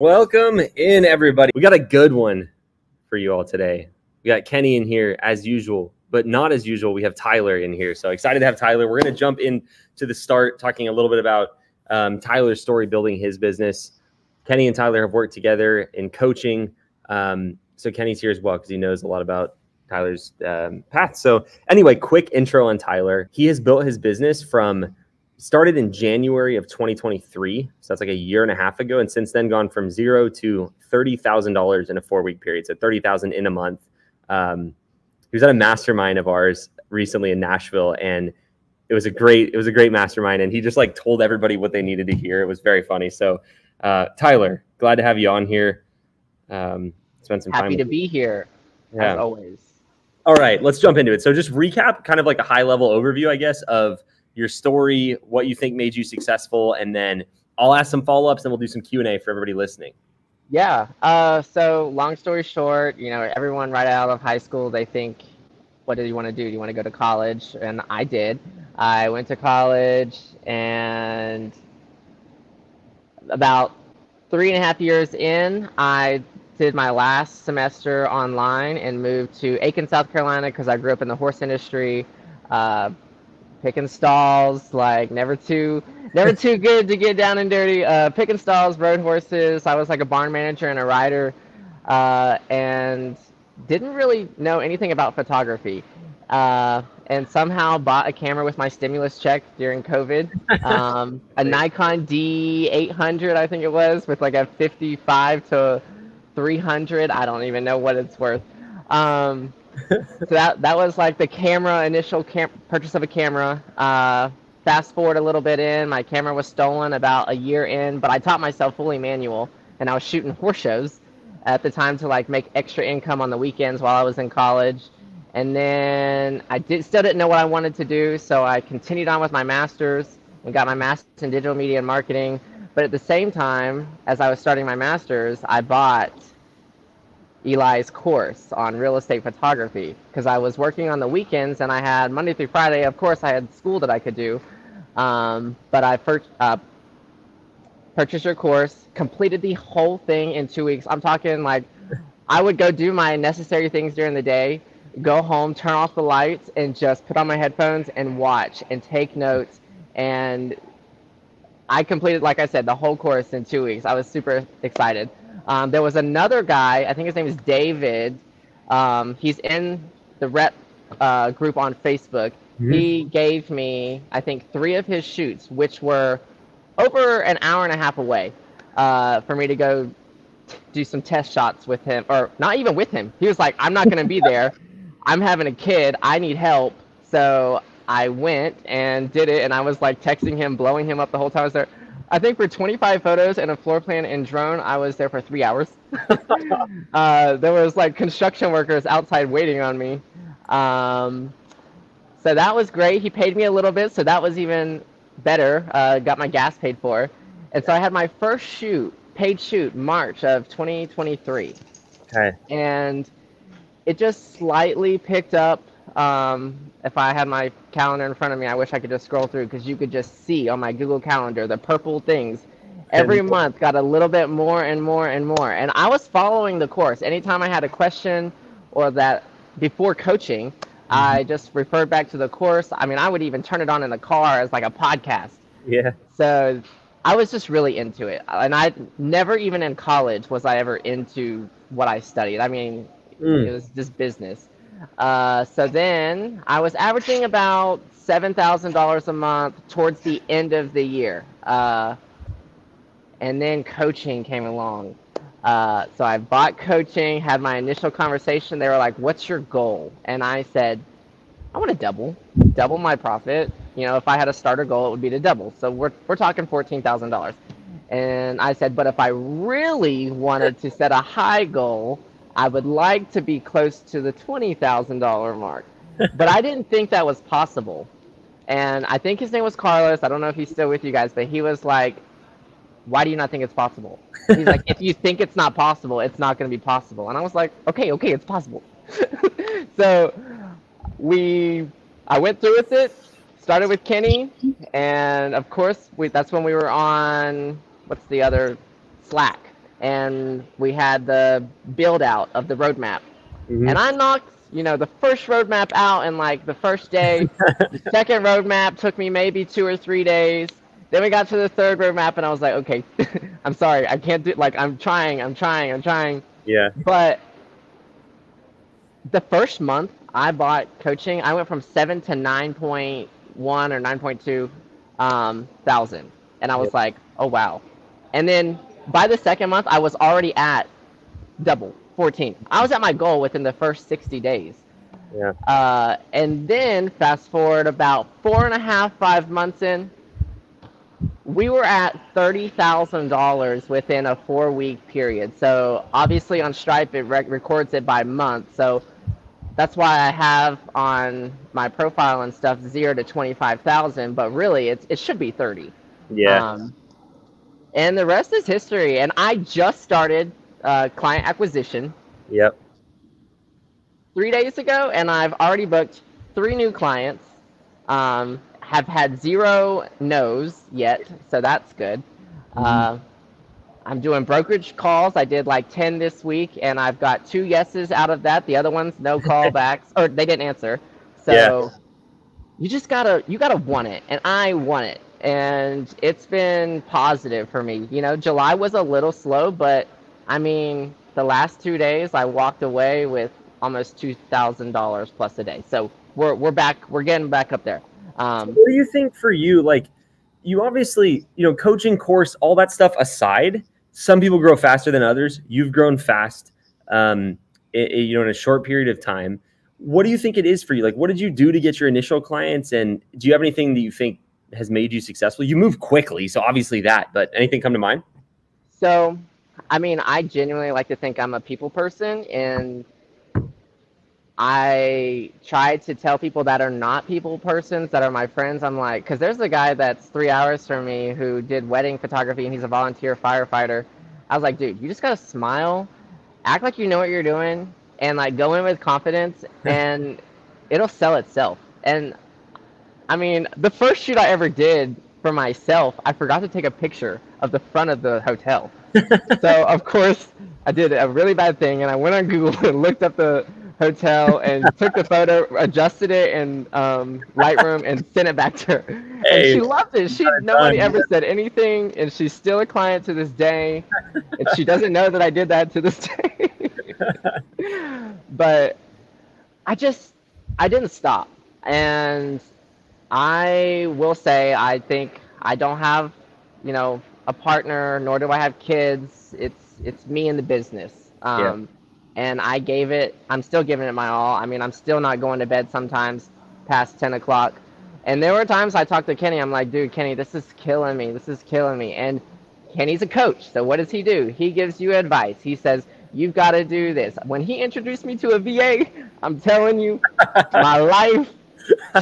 Welcome in, everybody. We got a good one for you all today. We got Kenny in here as usual, but not as usual. We have Tyler in here. So excited to have Tyler. We're going to jump into the start, talking a little bit about Tyler's story, building his business. Kenny and Tyler have worked together in coaching. So Kenny's here as well because he knows a lot about Tyler's path. So anyway, quick intro on Tyler. He has built his business started in January of 2023. So that's like a year and a half ago. And since then gone from $0 to $30,000 in a 4-week period. So 30,000 in a month. He was at a mastermind of ours recently in Nashville, and it was a great mastermind. And he just like told everybody what they needed to hear. It was very funny. So Tyler, glad to have you on here. Spend some time. Happy to be here, as always. All right, let's jump into it. So just recap kind of like a high level overview, I guess, of your story, what you think made you successful, and then I'll ask some follow-ups and we'll do some Q&A for everybody listening. Yeah. So long story short, everyone right out of high school, they think, what do you want to do? Do you want to go to college? And I did. I went to college, and about 3.5 years in, I did my last semester online and moved to Aiken, South Carolina, because I grew up in the horse industry. Picking stalls, like never too good to get down and dirty. Picking stalls, rode horses. I was like a barn manager and a rider, and didn't really know anything about photography. And somehow bought a camera with my stimulus check during COVID. A Nikon D800, I think it was, with like a 55 to 300. I don't even know what it's worth. So that was like the initial purchase of a camera. Fast forward a little bit in, my camera was stolen about a year in, but I taught myself fully manual, and I was shooting horse shows at the time to like make extra income on the weekends while I was in college. And then I still didn't know what I wanted to do, so I continued on with my master's and got my master's in digital media and marketing. But at the same time, as I was starting my master's, I bought Eli's course on real estate photography because I was working on the weekends, and I had Monday through Friday. Of course, I had school that I could do, but I purchased your course, completed the whole thing in 2 weeks. I'm talking like I would go do my necessary things during the day, go home, turn off the lights, and just put on my headphones and watch and take notes. And I completed, like I said, the whole course in 2 weeks. I was super excited. There was another guy, I think his name is David. He's in the REPP group on Facebook. Mm-hmm. He gave me, I think, 3 of his shoots, which were over an hour and a half away, for me to go do some test shots with him, or not even with him. He was like, I'm not going to be there. I'm having a kid. I need help. So I went and did it, and I was like texting him, blowing him up the whole time I was there. I think for 25 photos and a floor plan and drone, I was there for 3 hours. There was like construction workers outside waiting on me. So that was great. He paid me a little bit, so that was even better. Got my gas paid for. And so I had my first paid shoot, March of 2023. Okay. And it just slightly picked up. If I had my calendar in front of me, I wish I could just scroll through, because you could just see on my Google Calendar the purple things. Every month got a little bit more and more and more. And I was following the course. Anytime I had a question or that before coaching, I just referred back to the course. I mean, I would even turn it on in the car as like a podcast. Yeah. So I was just really into it. And I never, even in college, was I ever into what I studied. I mean, it was just business. So then I was averaging about $7,000 a month towards the end of the year. And then coaching came along. So I bought coaching, had my initial conversation. They were like, what's your goal? And I said, I want to double my profit. If I had a starter goal, it would be to double. So we're talking $14,000. And I said, but if I really wanted to set a high goal, I would like to be close to the $20,000 mark. But I didn't think that was possible. And I think his name was Carlos. I don't know if he's still with you guys, but he was like, why do you not think it's possible? He's like, if you think it's not possible, it's not going to be possible. And I was like, okay, it's possible. So I went through with it, started with Kenny, and of course, that's when we were on, what's the other, Slack. and we had the build out of the roadmap. Hmm. And I knocked, the first roadmap out in like the first day. The second roadmap took me maybe 2 or 3 days. Then we got to the third roadmap, and I was like, okay, I'm sorry, I can't do. Like, I'm trying. Yeah. But the first month I bought coaching, I went from 7 to 9.1 or 9.2 thousand, and I was Yep. like, oh wow. And then by the second month, I was already at double 14. I was at my goal within the first 60 days. Yeah. And then fast forward about 4.5, 5 months in, we were at $30,000 within a 4 week period. So obviously on Stripe, it records it by month. So that's why I have on my profile and stuff 0 to 25,000, but really it should be 30. Yeah. Um, and the rest is history. And I just started client acquisition Yep. 3 days ago, and I've already booked 3 new clients. Have had 0 no's yet, so that's good. Mhm. I'm doing brokerage calls. I did like 10 this week, and I've got 2 yeses out of that. The other ones, no callbacks, or they didn't answer. Yeah. So you gotta want it, and I want it, and it's been positive for me. July was a little slow, but I mean, the last 2 days I walked away with almost $2,000 plus a day. So we're back. We're getting back up there. What do you think for you? Like, you obviously, coaching course, all that stuff aside, some people grow faster than others. You've grown fast, in a short period of time. What do you think it is for you? Like, what did you do to get your initial clients? And do you have anything that you think has made you successful? You move quickly, so obviously that, but anything come to mind? So, I mean, I genuinely like to think I'm a people person, and I try to tell people that are not people persons, that are my friends. I'm like, because there's a guy that's 3 hours from me who did wedding photography, and he's a volunteer firefighter. I was like, dude, you just gotta smile, act like you know what you're doing, and like go in with confidence, and it'll sell itself. And I mean, the first shoot I ever did for myself, I forgot to take a picture of the front of the hotel. So of course I did a really bad thing, and I went on Google and looked up the hotel and took the photo, adjusted it in Lightroom, and sent it back to her. And Hey, she loved it. Nobody ever said anything, and she's still a client to this day, and she doesn't know that I did that to this day. But I didn't stop, and I will say I think I don't have, a partner, nor do I have kids. It's me and the business. yeah. And I'm still giving it my all. I mean, I'm still not going to bed sometimes past 10 o'clock. And there were times I talked to Kenny. I'm like, dude, Kenny, this is killing me. This is killing me. And Kenny's a coach. So what does he do? He gives you advice. He says, you've got to do this. When he introduced me to a VA, I'm telling you, my life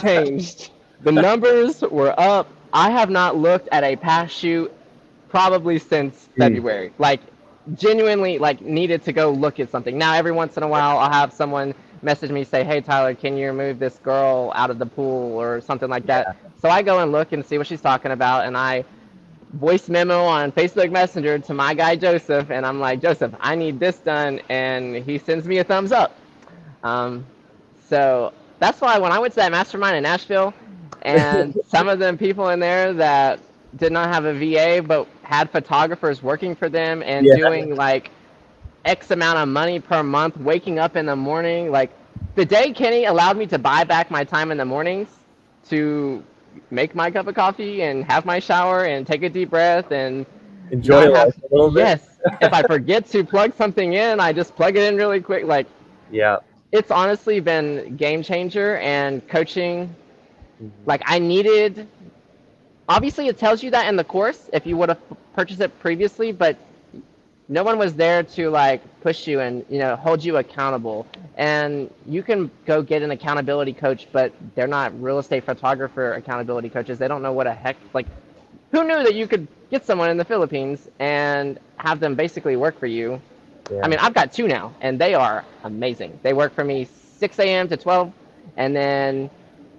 changed. The numbers were up. I have not looked at a past shoot probably since February. Like, genuinely, like, needed to go look at something. Now, every once in a while, I'll have someone message me, say, hey, Tyler, can you remove this girl out of the pool or something like that? Yeah. So I go and look and see what she's talking about, and I voice memo on Facebook Messenger to my guy Joseph, and I'm like, Joseph, I need this done, and he sends me a thumbs up. So that's why when I went to that mastermind in Nashville, and some of them people in there that did not have a VA but had photographers working for them and Yeah. doing like X amount of money per month, waking up in the morning. Like, the day Kenny allowed me to buy back my time in the mornings to make my cup of coffee and have my shower and take a deep breath and Enjoy not life have, a little bit. yes, if I forget to plug something in, I just plug it in really quick. Like, Yeah. it's honestly been game changer. And coaching, like, I needed, obviously it tells you that in the course if you would have purchased it previously, but no one was there to like push you and hold you accountable. And you can go get an accountability coach, but they're not real estate photographer accountability coaches. They don't know what a heck, like, who knew that you could get someone in the Philippines and have them basically work for you. Yeah. I mean, I've got 2 now, and they are amazing. They work for me 6 a.m. to 12, and then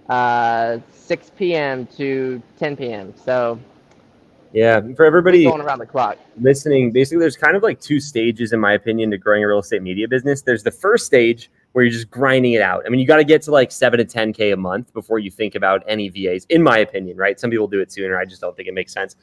6 p.m. to 10 p.m. So Yeah, for We everybody going around the clock. listening, basically there's kind of like two stages, in my opinion, to growing a real estate media business. There's the first stage where you're just grinding it out. I mean, you got to get to like 7 to 10K a month before you think about any VAs, in my opinion, right? Some people do it sooner. I just don't think it makes sense.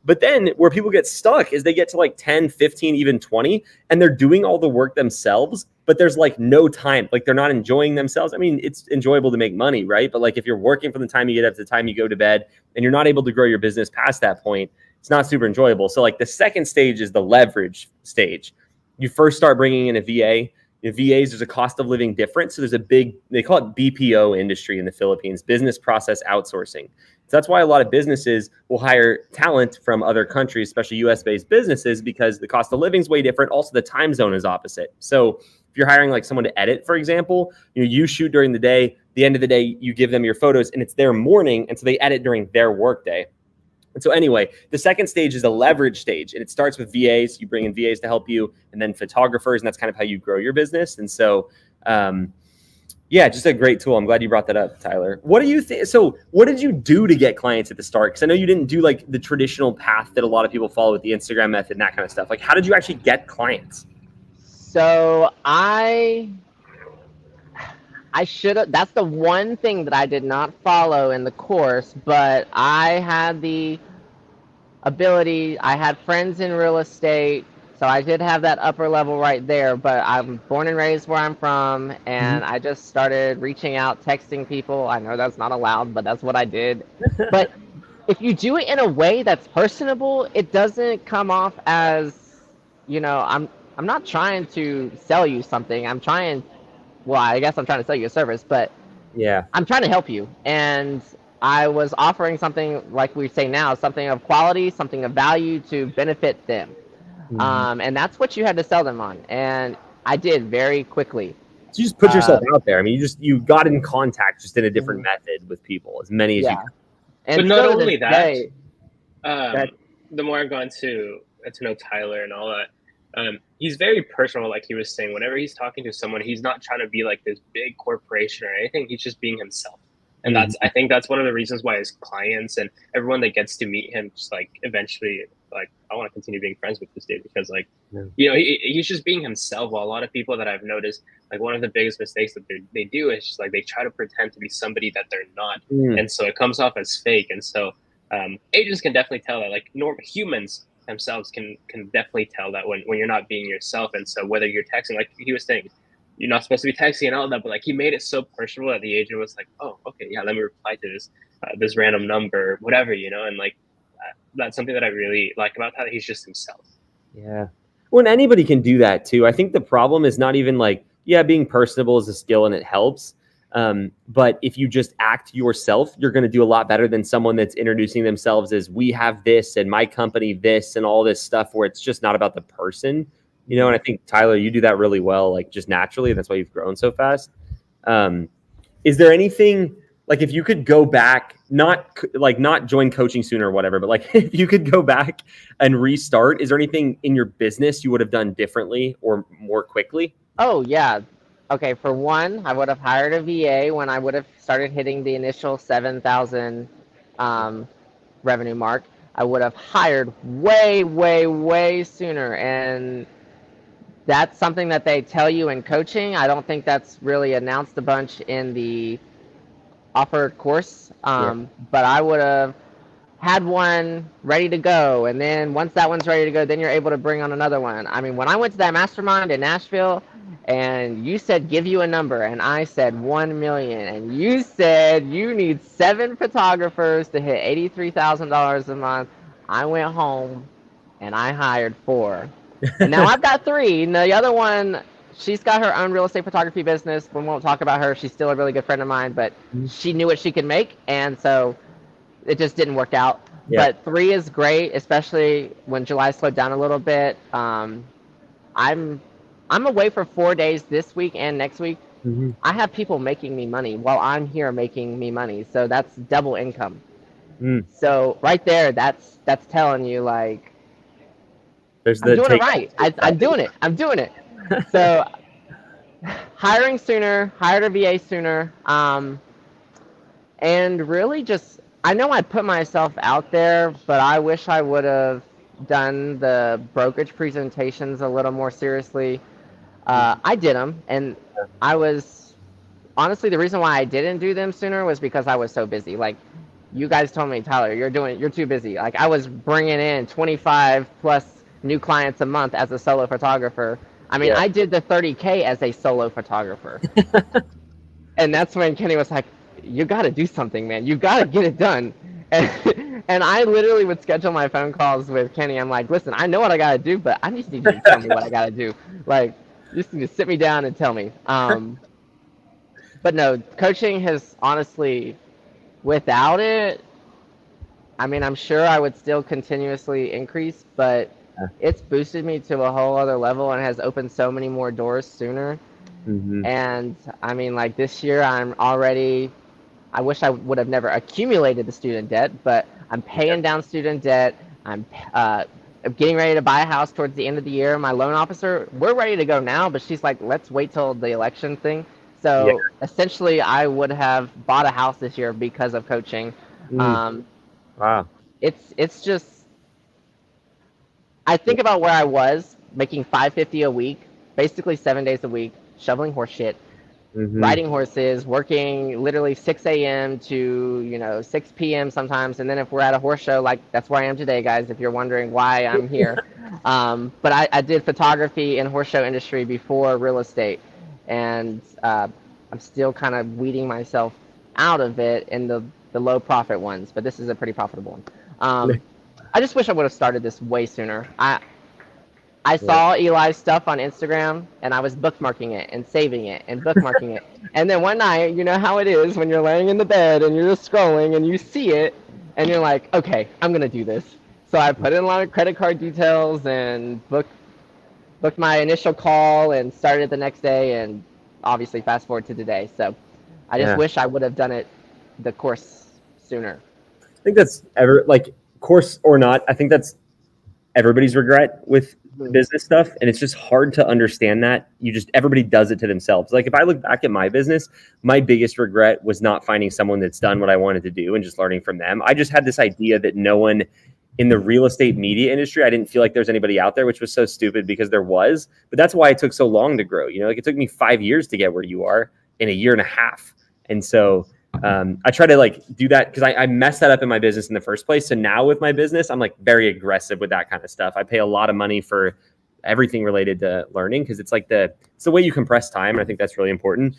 But then where people get stuck is they get to like 10, 15, even 20, and they're doing all the work themselves, but there's like no time. Like they're not enjoying themselves. I mean, it's enjoyable to make money, right? But like if you're working from the time you get up to the time you go to bed and you're not able to grow your business past that point, it's not super enjoyable. So like the second stage is the leverage stage. You first start bringing in a VA. In VAs, there's a cost of living difference. So there's a big, they call it BPO industry in the Philippines, business process outsourcing. So that's why a lot of businesses will hire talent from other countries, especially US-based businesses, because the cost of living is way different. Also, the time zone is opposite. So if you're hiring like someone to edit, for example, you shoot during the day, the end of the day, you give them your photos and it's their morning. And so they edit during their workday. And so anyway, the second stage is a leverage stage, and it starts with VAs. You bring in VAs to help you, and then photographers, and that's kind of how you grow your business. And so, yeah, just a great tool. I'm glad you brought that up, Tyler. What do you think? So what did you do to get clients at the start? Because I know you didn't do like the traditional path that a lot of people follow with the Instagram method and that kind of stuff. Like, how did you actually get clients? So I should have, that's the one thing that I did not follow in the course, but I had the ability, I had friends in real estate, so I did have that upper level right there, but I'm born and raised where I'm from, and I just started reaching out, texting people. I know that's not allowed, but that's what I did. But if you do it in a way that's personable, it doesn't come off as, I'm not trying to sell you something. Well, I guess I'm trying to sell you a service, but Yeah. I'm trying to help you. And I was offering something, like we say now, something of quality, something of value to benefit them. And that's what you had to sell them on. And I did very quickly. So you just put yourself out there. I mean, you got in contact just in a different method with people, as many as you could. And but not only that, day, the more I've gone to know Tyler and all that, he's very personal. Like he was saying, whenever he's talking to someone, he's not trying to be like this big corporation or anything. He's just being himself. And I think that's one of the reasons why his clients and everyone that gets to meet him, just like eventually, like, I want to continue being friends with this dude because like, he's just being himself. While a lot of people that I've noticed, like one of the biggest mistakes that they do is just like, they try to pretend to be somebody that they're not. And so it comes off as fake. And so agents can definitely tell that, like humans themselves can definitely tell that when you're not being yourself. And so whether you're texting, like he was saying, you're not supposed to be texting and all that, but like he made it so personal that the agent was like, oh, okay, yeah, let me reply to this random number, whatever, and like that's something that I really like about how he's just himself. Yeah. Well, anybody can do that too. I think the problem is not even like, being personable is a skill and it helps. But if you just act yourself, you're going to do a lot better than someone that's introducing themselves as we have this and my company this and all this stuff where it's just not about the person. And I think, Tyler, you do that really well, like just naturally. And that's why you've grown so fast. Is there anything, like if you could go back, not join coaching sooner or whatever, but like if you could go back and restart, is there anything in your business you would have done differently or more quickly? Oh, yeah. Okay, for one, I would have hired a VA when I would have started hitting the initial 7,000 revenue mark. I would have hired way, way, way sooner. And that's something that they tell you in coaching. I don't think that's really announced a bunch in the offered course. But I would have had one ready to go. And then once that one's ready to go, then you're able to bring on another one. I mean, when I went to that mastermind in Nashville and you said, give you a number, and I said 1 million, and you said you need 7 photographers to hit $83,000 a month, I went home and I hired 4. And now I've got 3. And the other one, she's got her own real estate photography business. We won't talk about her. She's still a really good friend of mine, but she knew what she could make. And so it just didn't work out. But 3 is great, especially when July slowed down a little bit. I'm away for 4 days this week and next week. I have people making me money while I'm here making me money. So that's double income. So right there, that's telling you, like, I'm doing it right. I'm doing it. I'm doing it. So hiring sooner, hired a VA sooner, and really just I know I put myself out there, but I wish I would have done the brokerage presentations a little more seriously. I did them, and I was honestly the reason why I didn't do them sooner was because I was so busy. Like you guys told me, Tyler, you're too busy. Like I was bringing in 25 plus new clients a month as a solo photographer. I mean, I did the 30K as a solo photographer. And that's when Kenny was like, you got to do something, man. You got to get it done. And I literally would schedule my phone calls with Kenny. I'm like, listen, I know what I got to do, but I just need you to tell me what I got to do. Like, you just need to sit me down and tell me. But no, coaching has honestly, without it, I mean, I'm sure I would still continuously increase, but it's boosted me to a whole other level and has opened so many more doors sooner. And I mean, like this year, I wish I would have never accumulated the student debt, but I'm paying down student debt. I'm getting ready to buy a house towards the end of the year. My loan officer, we're ready to go now, but she's like, let's wait till the election thing. So essentially, I would have bought a house this year because of coaching. Wow. It's just, I think about where I was making $550 a week, basically 7 days a week, shoveling horse shit, riding horses, working literally 6 a.m. to 6 p.m. sometimes, and then if we're at a horse show, like that's where I am today, guys. If you're wondering why I'm here, but I did photography and horse show industry before real estate, and I'm still kind of weeding myself out of it in the low profit ones, but this is a pretty profitable one. I just wish I would have started this way sooner. I saw Eli's stuff on Instagram, and I was bookmarking it and saving it and bookmarking it. And then one night, you know how it is when you're laying in the bed and you're just scrolling and you see it, and you're like, okay, I'm going to do this. So I put in a lot of credit card details and booked my initial call and started the next day, and obviously fast forward to today. So I just wish I would have done it the course sooner. I think that's course or not, I think that's everybody's regret with business stuff, and it's just hard to understand that everybody does it to themselves. Like if I look back at my business, my biggest regret was not finding someone that's done what I wanted to do and just learning from them. I just had this idea that no one in the real estate media industry, I didn't feel like there's anybody out there, which was so stupid because there was, but that's why it took so long to grow. Like it took me 5 years to get where you are in a year and a half. And so I try to do that because I messed that up in my business in the first place. So now with my business, I'm very aggressive with that kind of stuff. I pay a lot of money for everything related to learning because it's the way you compress time. And I think that's really important.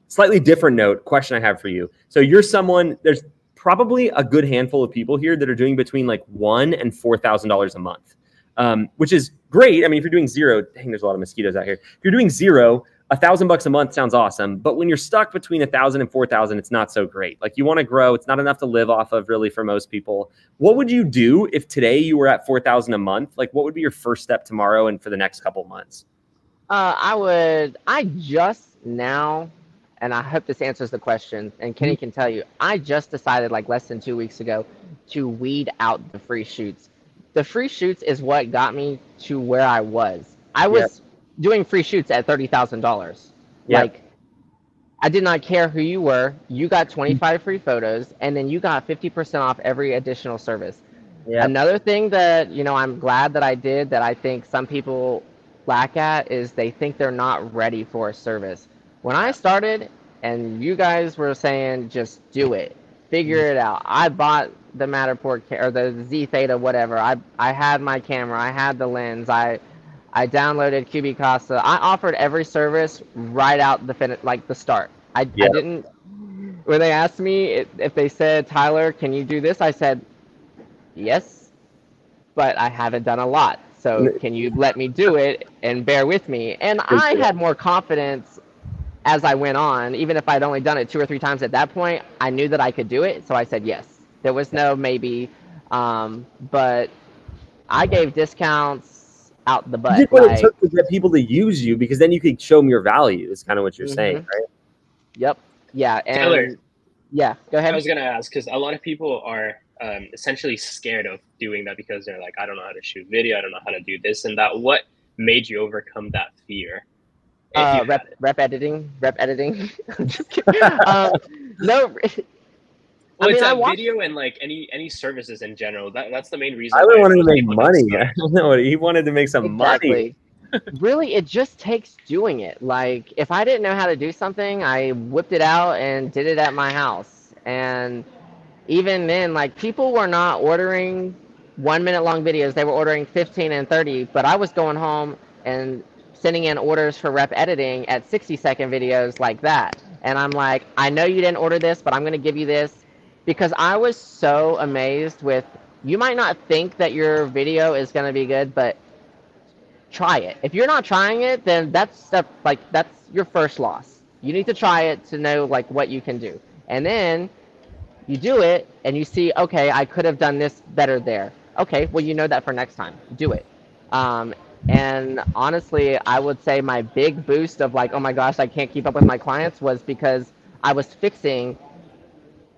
Slightly different note question I have for you. So you're someone, there's probably a good handful of people here that are doing between $1,000 and $4,000 a month, which is great. I mean, if you're doing zero, dang, there's a lot of mosquitoes out here. If you're doing zero, $1,000 a month sounds awesome, but when you're stuck between 1,000 and 4,000, it's not so great. You want to grow. It's not enough to live off of really for most people. What would you do if today you were at 4,000 a month? What would be your first step tomorrow and for the next couple months? I just now, and I hope this answers the question, and Kenny can tell you, I just decided less than 2 weeks ago to weed out the free shoots. The free shoots is what got me to where I was. I was doing free shoots at $30,000. I did not care who you were. You got 25 free photos, and then you got 50% off every additional service. Another thing that, I'm glad that I did that I think some people lack at is they think they're not ready for a service. When I started and you guys were saying, just do it, figure it out. I bought the Matterport or the Z Theta, whatever. I had my camera. I had the lens. I downloaded Cubicasa. I offered every service right out the start. I didn't. When they asked me if they said, Tyler, can you do this? I said, yes, but I haven't done a lot. So can you let me do it and bear with me? And I had more confidence as I went on. Even if I'd only done it 2 or 3 times at that point, I knew that I could do it. So I said yes. There was no maybe, but I gave discounts out the butt. You did what it took to get people to use you, because then you could show them your value is kind of what you're saying, right? Yep. Yeah. And Taylor, yeah, go ahead. I was going to ask, because a lot of people are essentially scared of doing that because they're like, I don't know how to shoot video. I don't know how to do this and that. What made you overcome that fear? Rep editing. I'm just kidding. No, Well, I mean, it's I a watched video and like any services in general. That's the main reason Tyler why wanted to most make people don't money. start. No, he wanted to make some money. exactly. Really, it just takes doing it. Like, if I didn't know how to do something, I whipped it out and did it at my house. And even then, like, people were not ordering 1 minute long videos. They were ordering 15 and 30, but I was going home and sending in orders for rep editing at 60-second videos like that. And I'm like, I know you didn't order this, but I'm going to give you this, because I was so amazed with, you might not think that your video is going to be good, but try it. If you're not trying it, then that's your first loss. You need to try it to know like what you can do. And then you do it and you see, okay, I could have done this better there. Okay, well, you know that for next time. Do it. And honestly, I would say my big boost of like, oh my gosh, I can't keep up with my clients, was because I was fixing,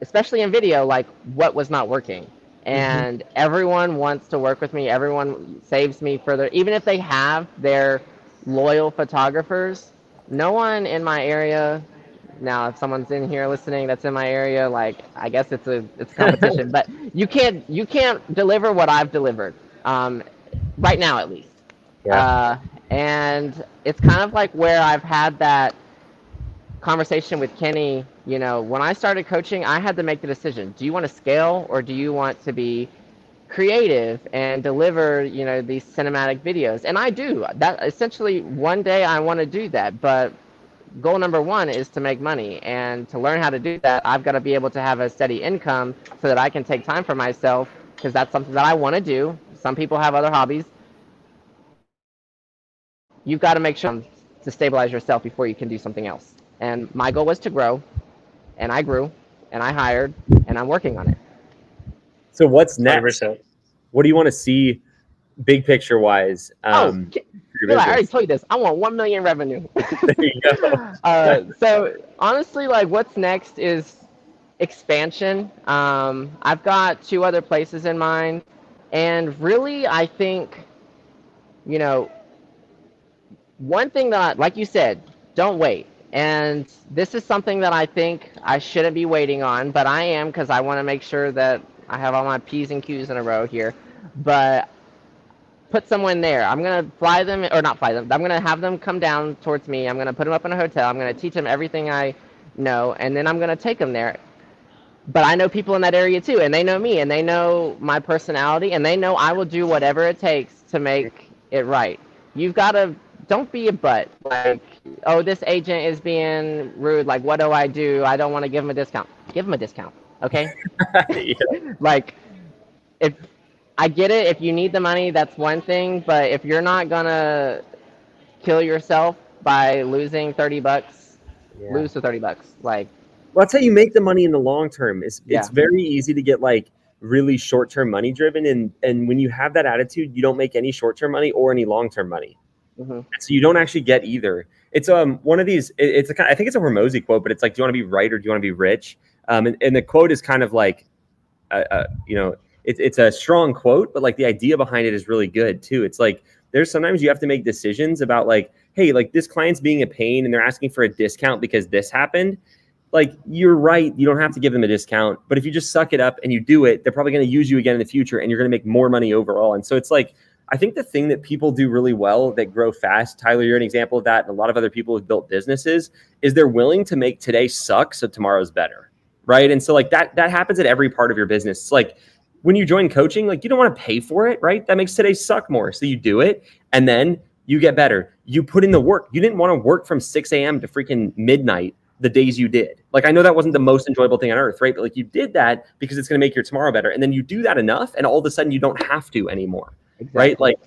especially in video, like what was not working. And everyone wants to work with me. Everyone saves me further. Even if they have their loyal photographers, no one in my area, now if someone's in here listening that's in my area, like, I guess it's a competition, but you can't deliver what I've delivered, right now at least. Yeah. And it's kind of like where I've had that conversation with Kenny. You know, when I started coaching, I had to make the decision: do you want to scale, or do you want to be creative and deliver, you know, these cinematic videos? And I do that. Essentially, one day I want to do that, but goal number one is to make money. And to learn how to do that, I've got to be able to have a steady income so that I can take time for myself, because that's something that I want to do. Some people have other hobbies. You've got to make sure to stabilize yourself before you can do something else. And my goal was to grow, and I grew, and I hired, and I'm working on it. So what's next? 100%. What do you want to see big picture wise? I already told you this. I want 1 million revenue. There you go. So honestly, like, what's next is expansion. I've got 2 other places in mind, and really, I think, you know, one thing that, like you said, don't wait. And this is something that I think I shouldn't be waiting on, but I am, because I want to make sure that I have all my P's and Q's in a row here. But put someone there. I'm going to fly them, or not fly them. I'm going to have them come down towards me. I'm going to put them up in a hotel. I'm going to teach them everything I know, and then I'm going to take them there. But I know people in that area too, and they know me, and they know my personality, and they know I will do whatever it takes to make it right. You've got to, don't be a butt. Like, oh, this agent is being rude. Like, what do? I don't want to give him a discount. Give him a discount, okay? Yeah. Like, if I get it, if you need the money, that's one thing. But if you're not gonna kill yourself by losing $30, lose the $30. Like, well, that's how you make the money in the long term. It's very easy to get like really short term money driven, and when you have that attitude, you don't make any short term money or any long term money. So you don't actually get either. It's one of these. It's a kind. I think it's a Hormozy quote, but it's like, do you want to be right or do you want to be rich? And the quote is kind of like, you know, it's a strong quote, but like the idea behind it is really good too. It's like, there's sometimes you have to make decisions about like, hey, like this client's being a pain and they're asking for a discount because this happened. Like, you're right, you don't have to give them a discount, but if you just suck it up and you do it, they're probably going to use you again in the future and you're going to make more money overall. And so it's like, I think the thing that people do really well that grow fast, Tyler, you're an example of that, and a lot of other people who've built businesses, is they're willing to make today suck so tomorrow's better, right? And so like that happens at every part of your business. It's like when you join coaching, like you don't want to pay for it, right? That makes today suck more. So you do it and then you get better. You put in the work. You didn't want to work from 6 a.m. to freaking midnight the days you did. Like, I know that wasn't the most enjoyable thing on earth, right? But like, you did that because it's going to make your tomorrow better. And then you do that enough and all of a sudden you don't have to anymore. Exactly. Right? Like,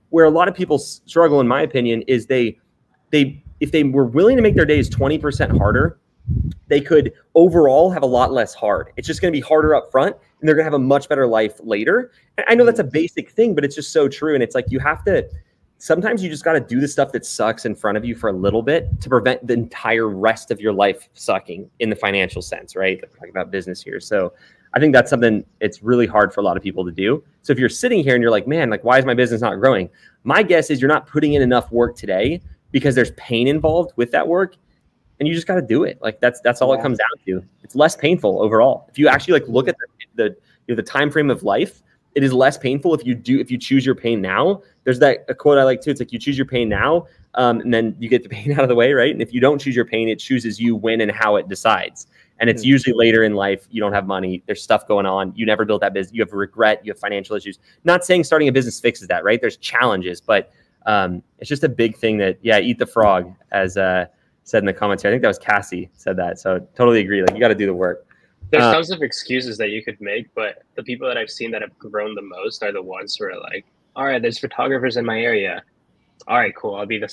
where a lot of people struggle, in my opinion, is if they were willing to make their days 20% harder, they could overall have a lot less hard. It's just going to be harder up front and they're going to have a much better life later. And I know that's a basic thing, but it's just so true. And it's like, sometimes you just got to do the stuff that sucks in front of you for a little bit to prevent the entire rest of your life sucking in the financial sense, right? Like, talking about business here. So I think that's something it's really hard for a lot of people to do. So if you're sitting here and you're like, man, like, why is my business not growing? My guess is you're not putting in enough work today because there's pain involved with that work. and you just got to do it. Like that's all it comes down to. It's less painful overall. If you actually like look at the time frame of life, it is less painful if you choose your pain now. There's a quote I like too. It's like you choose your pain now, and then you get the pain out of the way, right? And if you don't choose your pain, it chooses you when and how it decides. And it's usually later in life. You don't have money. There's stuff going on. You never built that business. You have regret. You have financial issues. Not saying starting a business fixes that, right? There's challenges, but it's just a big thing that, eat the frog, as said in the comments here. I think that was Cassie said that. So totally agree. Like, you got to do the work. There's tons of excuses that you could make, but the people that I've seen that have grown the most are the ones who are like, all right, there's photographers in my area. All right, cool. I'll be the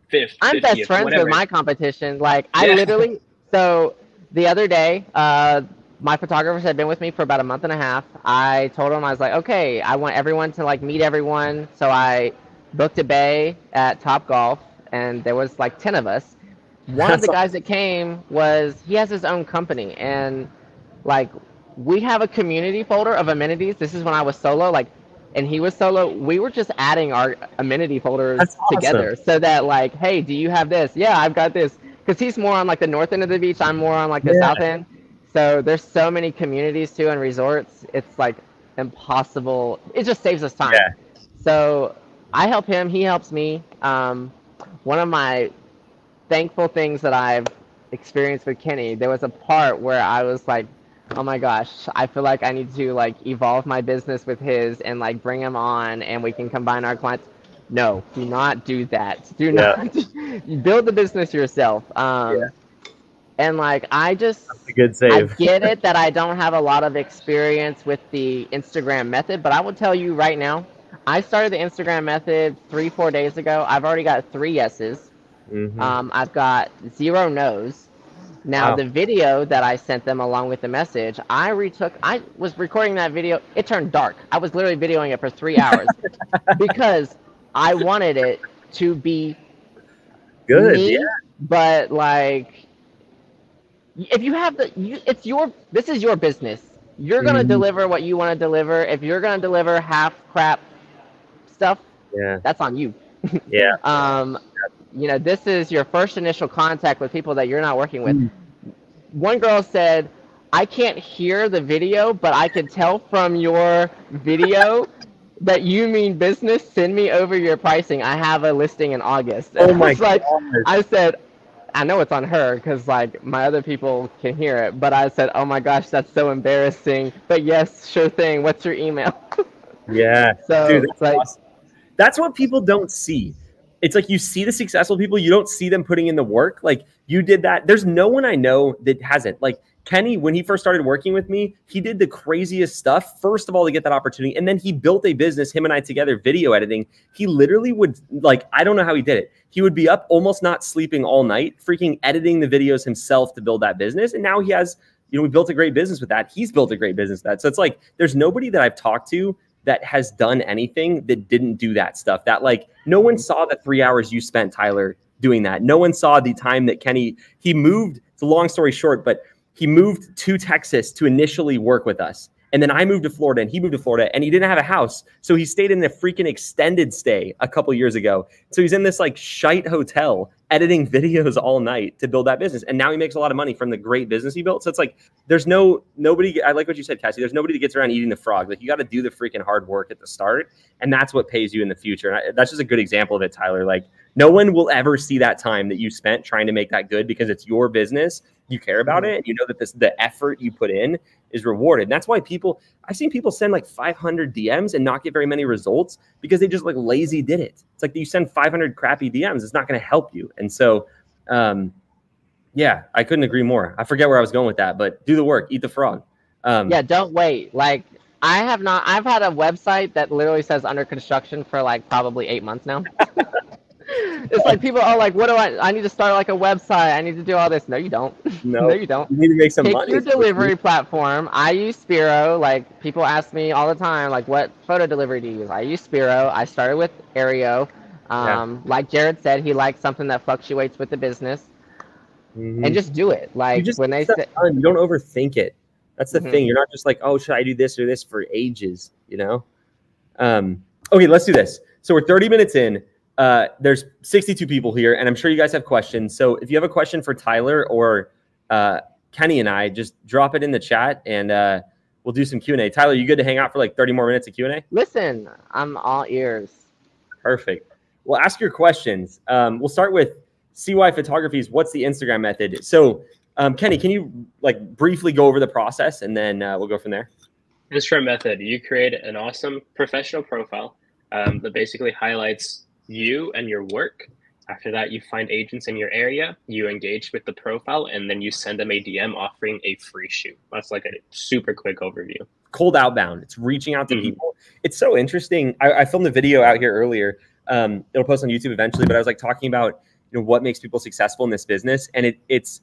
fifth. I'm 50th, best friends whatever. with my competition. Like, I literally, so the other day, my photographers had been with me for about a month and a half. I told them, I was like, okay, I want everyone to like meet everyone. So I booked a bay at Top Golf, and there was like 10 of us. One of the guys that came he has his own company, and like we have a community folder of amenities. This is when I was solo, and he was solo. We were just adding our amenity folders together so that like, hey, do you have this? Yeah, I've got this. Because he's more on like the north end of the beach. I'm more on like the south end. So there's so many communities too and resorts. It's like impossible. It just saves us time. Yeah. So I help him. He helps me. One of my thankful things that I've experienced with Kenny, there was a part where I was like, oh my gosh, I feel like I need to like evolve my business with his and like bring him on and we can combine our clients. No, do not do that. Do not. You build the business yourself. And like, that's a good save. I get it that I don't have a lot of experience with the Instagram method, but I will tell you right now, I started the Instagram method 3-4 days ago. I've already got 3 yeses. I've got 0 no's. Now, the video that I sent them along with the message, I was recording that video. It turned dark. I was literally videoing it for 3 hours because I wanted it to be good, me, but like, if you have this is your business. You're going to deliver what you want to deliver. If you're going to deliver half crap stuff, that's on you. You know, this is your first initial contact with people that you're not working with. One girl said, I can't hear the video, but I can tell from your video that you mean business. Send me over your pricing. I have a listing in August. Oh my God. I said, I know it's on her because like my other people can hear it, but I said, oh my gosh, that's so embarrassing. But yes, sure thing. What's your email? So dude, that's like, awesome. That's what people don't see. It's like you see the successful people, you don't see them putting in the work. Like you did that. There's no one I know that hasn't. Like Kenny, when he first started working with me, he did the craziest stuff, first of all, to get that opportunity. And then he built a business, him and I together, video editing. He literally would, like, I don't know how he did it. He would be up almost not sleeping all night, freaking editing the videos himself to build that business. And now he has, you know, we built a great business with that. He's built a great business with that. So it's like, there's nobody that I've talked to that has done anything that didn't do that stuff. That like, no one saw the 3 hours you spent, Tyler, doing that. No one saw the time that Kenny, he moved, it's a long story short, but he moved to Texas to initially work with us. And then I moved to Florida and he moved to Florida and he didn't have a house. So he stayed in a freaking extended stay a couple years ago. So he's in this like shite hotel editing videos all night to build that business. And now he makes a lot of money from the great business he built. So it's like, there's nobody, I like what you said, Cassie, there's nobody that gets around eating the frog. Like you got to do the freaking hard work at the start. And that's what pays you in the future. And that's just a good example of it, Tyler. Like no one will ever see that time that you spent trying to make that good because it's your business. You care about it. And you know that the effort you put in is rewarded. And that's why I've seen people send like 500 DMs and not get very many results because they just like lazy did it. It's like you send 500 crappy DMs. It's not going to help you. And so, yeah, I couldn't agree more. I forget where I was going with that, but do the work, eat the frog. Yeah, don't wait. Like I've had a website that literally says under construction for like probably 8 months now. It's like people are like, what do I need to start like a website. I need to do all this. No, you don't. No, you don't. You need to make some money. Pick your delivery platform. I use Spiro. Like people ask me all the time, like what photo delivery do you use? I use Spiro. I started with Aereo. Like Jared said, he likes something that fluctuates with the business. And just do it. Like when they say, you don't overthink it. That's the thing. You're not just like, oh, should I do this or this for ages, you know? Okay, let's do this. So we're 30 minutes in. there's 62 people here, and I'm sure you guys have questions. So if you have a question for Tyler or Kenny and I, just drop it in the chat, and we'll do some Q&A. Tyler, you good to hang out for like 30 more minutes of Q&A? Listen, I'm all ears. Perfect. Well, ask your questions. We'll start with CY Photography's What's the Instagram Method? So, Kenny, can you like briefly go over the process, and then we'll go from there? Instagram method, you create an awesome professional profile that basically highlights you and your work. After that, you find agents in your area, you engage with the profile, and then you send them a DM offering a free shoot. That's like a super quick overview. Cold outbound. It's reaching out to people. It's so interesting. I filmed a video out here earlier. It'll post on YouTube eventually, but I was like talking about what makes people successful in this business, and it's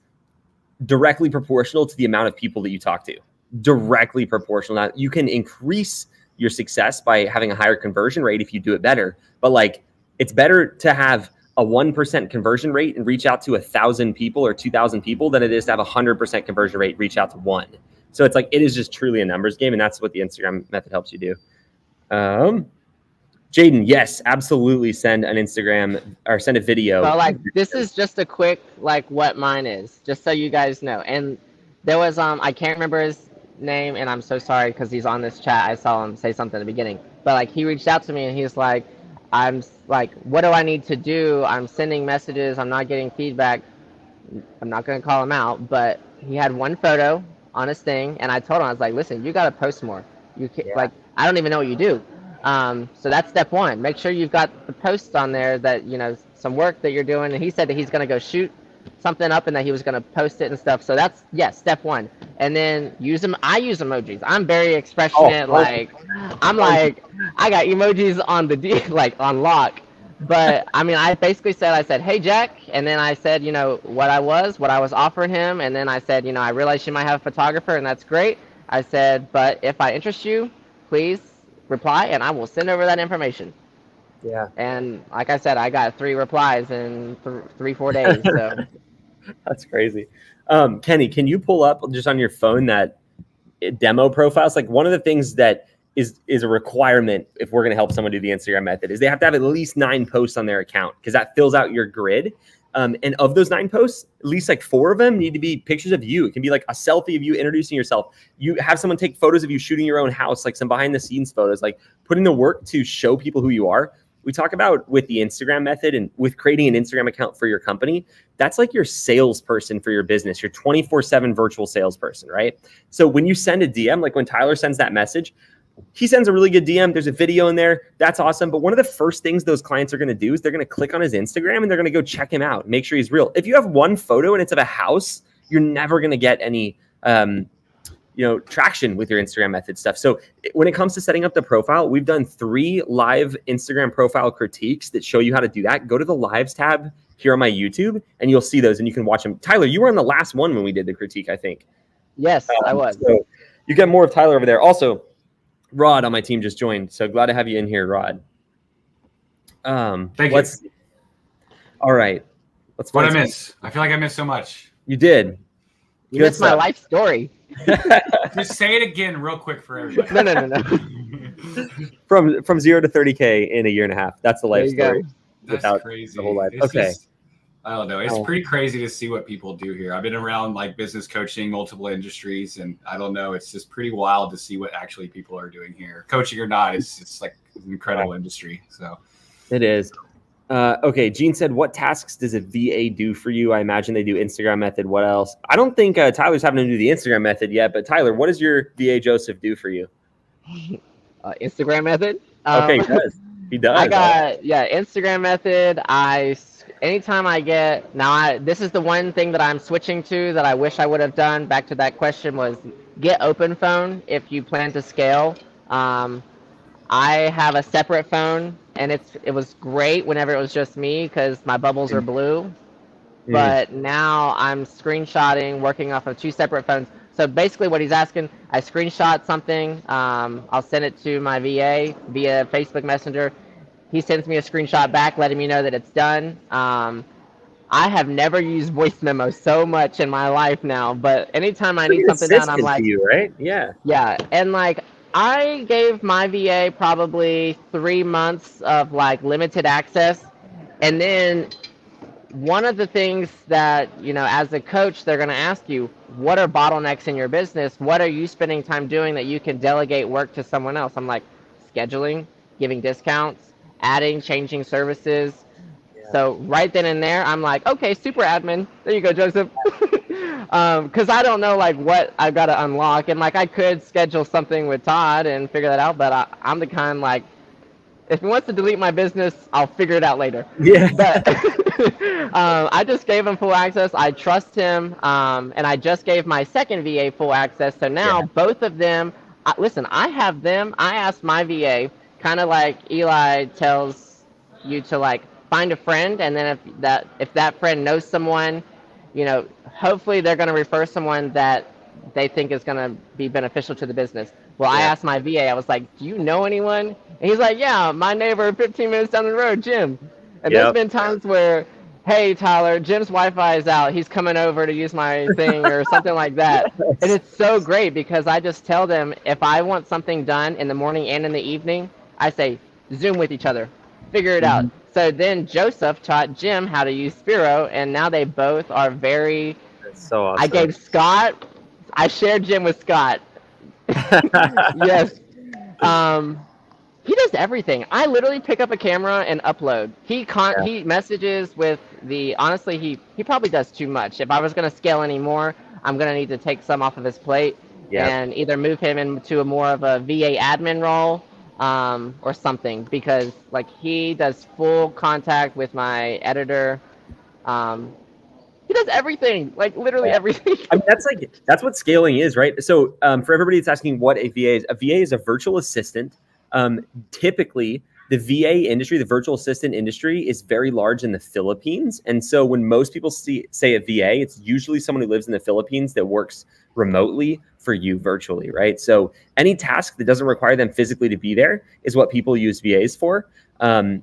directly proportional to the amount of people that you talk to. Directly proportional. Now, you can increase your success by having a higher conversion rate if you do it better, but like it's better to have a 1% conversion rate and reach out to 1,000 people or 2,000 people than it is to have a 100% conversion rate, reach out to one. So it's like, it is just truly a numbers game, and that's what the Instagram method helps you do. Jaden, yes, absolutely send an Instagram or send a video. So like, this is just a quick, like what mine is, just so you guys know. And there was, I can't remember his name, and I'm so sorry because he's on this chat. I saw him say something at the beginning, but like he reached out to me and he's like, I'm like, what do I need to do? I'm sending messages. I'm not getting feedback. I'm not going to call him out, but he had one photo on his thing. And I told him, I was like, listen, you got to post more. You can, like, I don't even know what you do. So that's step one. Make sure you've got the posts on there that, some work that you're doing. And he said that he's going to go shoot something up and that he was going to post it and stuff. So that's, yes, step one. And then use them. I use emojis. I'm very expressionate. I'm like, I got emojis on the like on lock. But I mean, I basically said, I said, hey, Jack. And then I said, what I was offering him. And then I said, I realized you might have a photographer, and that's great. I said, but if I interest you, please reply and I will send over that information. Yeah. And like I said, I got 3 replies in 3-4 days. So that's crazy. Kenny, can you pull up just on your phone that demo profiles? Like, one of the things that is a requirement if we're going to help someone do the Instagram method is they have to have at least 9 posts on their account, because that fills out your grid. And of those 9 posts, at least like 4 of them need to be pictures of you. It can be like a selfie of you introducing yourself. You have someone take photos of you shooting your own house, like some behind the scenes photos, like putting the work to show people who you are. We talk about with the Instagram method and with creating an Instagram account for your company, that's like your salesperson for your business, your 24/7 virtual salesperson, right? So when you send a DM, like when Tyler sends that message, he sends a really good DM. There's a video in there. That's awesome. But one of the first things those clients are going to do is they're going to click on his Instagram and they're going to go check him out, make sure he's real. If you have one photo and it's of a house, you're never going to get any, traction with your Instagram method stuff. So when it comes to setting up the profile, we've done 3 live Instagram profile critiques that show you how to do that. Go to the lives tab here on my YouTube and you'll see those and you can watch them. Tyler, you were on the last one when we did the critique, I think. Yes, I was. So you get more of Tyler over there. Also, Rod on my team just joined, so glad to have you in here, Rod. Thank you. All right. What I miss? I feel like I missed so much. You did. You missed my life story. Just say it again real quick for everybody. No. From 0 to 30K in a year and a half. That's the life story. That's crazy. The whole life. It's okay. Just, I don't know. It's pretty crazy to see what people do here. I've been around like business coaching, multiple industries, and I don't know. It's just pretty wild to see what actually people are doing here. Coaching or not, it's like an incredible industry. So it is. Okay. Gene said, what tasks does a VA do for you? I imagine they do Instagram method. What else? I don't think Tyler's having to do the Instagram method yet, but Tyler, what does your VA Joseph do for you? Instagram method. Okay. He does. Instagram method. Anytime I get, this is the one thing that I'm switching to that I wish I would have done. Back to that question was get open phone if you plan to scale. I have a separate phone, and it was great whenever it was just me because my bubbles are blue. But now I'm screenshotting, working off of 2 separate phones. So basically what he's asking, I screenshot something. I'll send it to my VA via Facebook Messenger. He sends me a screenshot back letting me know that it's done. I have never used voice memos so much in my life now, but anytime I need something done, I'm like, you, right? Yeah. Yeah. And like, I gave my VA probably 3 months of like limited access, And then one of the things that, you know, as a coach, they're going to ask you, what are bottlenecks in your business? What are you spending time doing that you can delegate work to someone else? I'm like, scheduling, giving discounts, adding, changing services. Yeah. So right then and there, I'm like, okay, super admin. There you go, Joseph. Because I don't know like what I've got to unlock. And like I could schedule something with Todd and figure that out. But I'm the kind like, if he wants to delete my business, I'll figure it out later. Yeah. But I just gave him full access. I trust him. And I just gave my second VA full access. So now both of them, listen, I have them. I asked my VA, kind of like Eli tells you to like find a friend. And then if that friend knows someone, you know, hopefully they're going to refer someone that they think is going to be beneficial to the business. Well, I asked my VA, I was like, do you know anyone? And he's like, yeah, my neighbor 15 minutes down the road, Jim. And there's been times where, hey, Tyler, Jim's Wi-Fi is out. He's coming over to use my thing or something like that. And it's so great because I just tell them if I want something done in the morning and in the evening, I say, Zoom with each other. Figure it out. So then Joseph taught Jim how to use Spiro, and now they both are very... That's so awesome. I gave Scott... I shared Jim with Scott. Yes. He does everything. I literally pick up a camera and upload. He messages with the... Honestly, he probably does too much. If I was going to scale any more, I'm going to need to take some off of his plate and either move him into a more of a VA admin role or something, because like he does full contact with my editor. He does everything, like literally everything. I mean, that's what scaling is, right? So for everybody that's asking what a VA is a virtual assistant. Typically, the VA industry, the virtual assistant industry, is very large in the Philippines. And so when most people say a VA, it's usually someone who lives in the Philippines that works remotely for you virtually, right? So any task that doesn't require them physically to be there is what people use VAs for. And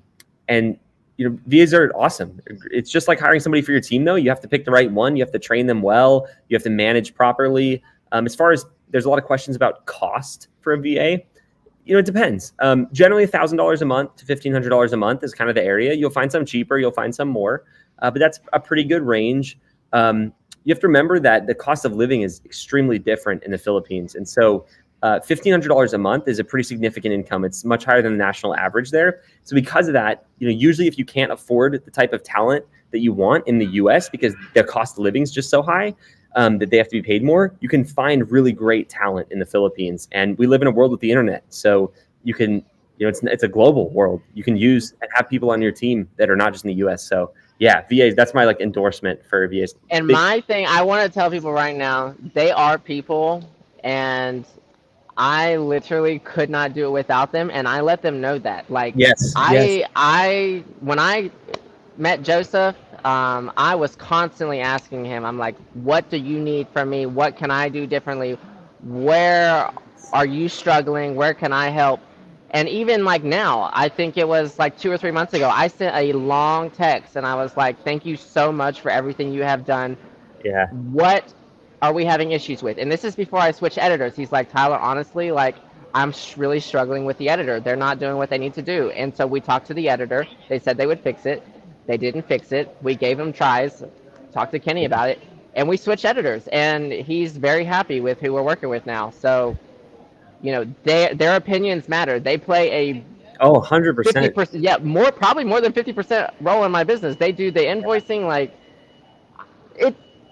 you know, VAs are awesome. It's just like hiring somebody for your team, though. You have to pick the right one. You have to train them well. You have to manage properly. As far as there's a lot of questions about cost for a VA, you know, it depends. Generally, $1,000 a month to $1,500 a month is kind of the area. You'll find some cheaper. You'll find some more. But that's a pretty good range. You have to remember that the cost of living is extremely different in the Philippines. And so $1,500 a month is a pretty significant income. It's much higher than the national average there. So because of that, you know, usually if you can't afford the type of talent that you want in the US because their cost of living is just so high that they have to be paid more, you can find really great talent in the Philippines. And we live in a world with the internet. So you can, you know, it's a global world. You can use and have people on your team that are not just in the US. So yeah, VAs, that's my like endorsement for VAs. And my thing, I want to tell people right now, they are people, and I literally could not do it without them, and I let them know that. Like, when I met Joseph, I was constantly asking him, I'm like, what do you need from me? What can I do differently? Where are you struggling? Where can I help? And even like now, I think it was like 2 or 3 months ago, I sent a long text and I was like, thank you so much for everything you have done. Yeah. What are we having issues with? And this is before I switch editors. He's like, Tyler, honestly, like I'm really struggling with the editor. They're not doing what they need to do. And so we talked to the editor. They said they would fix it. They didn't fix it. We gave them tries, talked to Kenny about it, and we switched editors. And he's very happy with who we're working with now. So, you know, their opinions matter. They play a 100%. 50%, yeah, probably more than 50% role in my business. They do the invoicing, like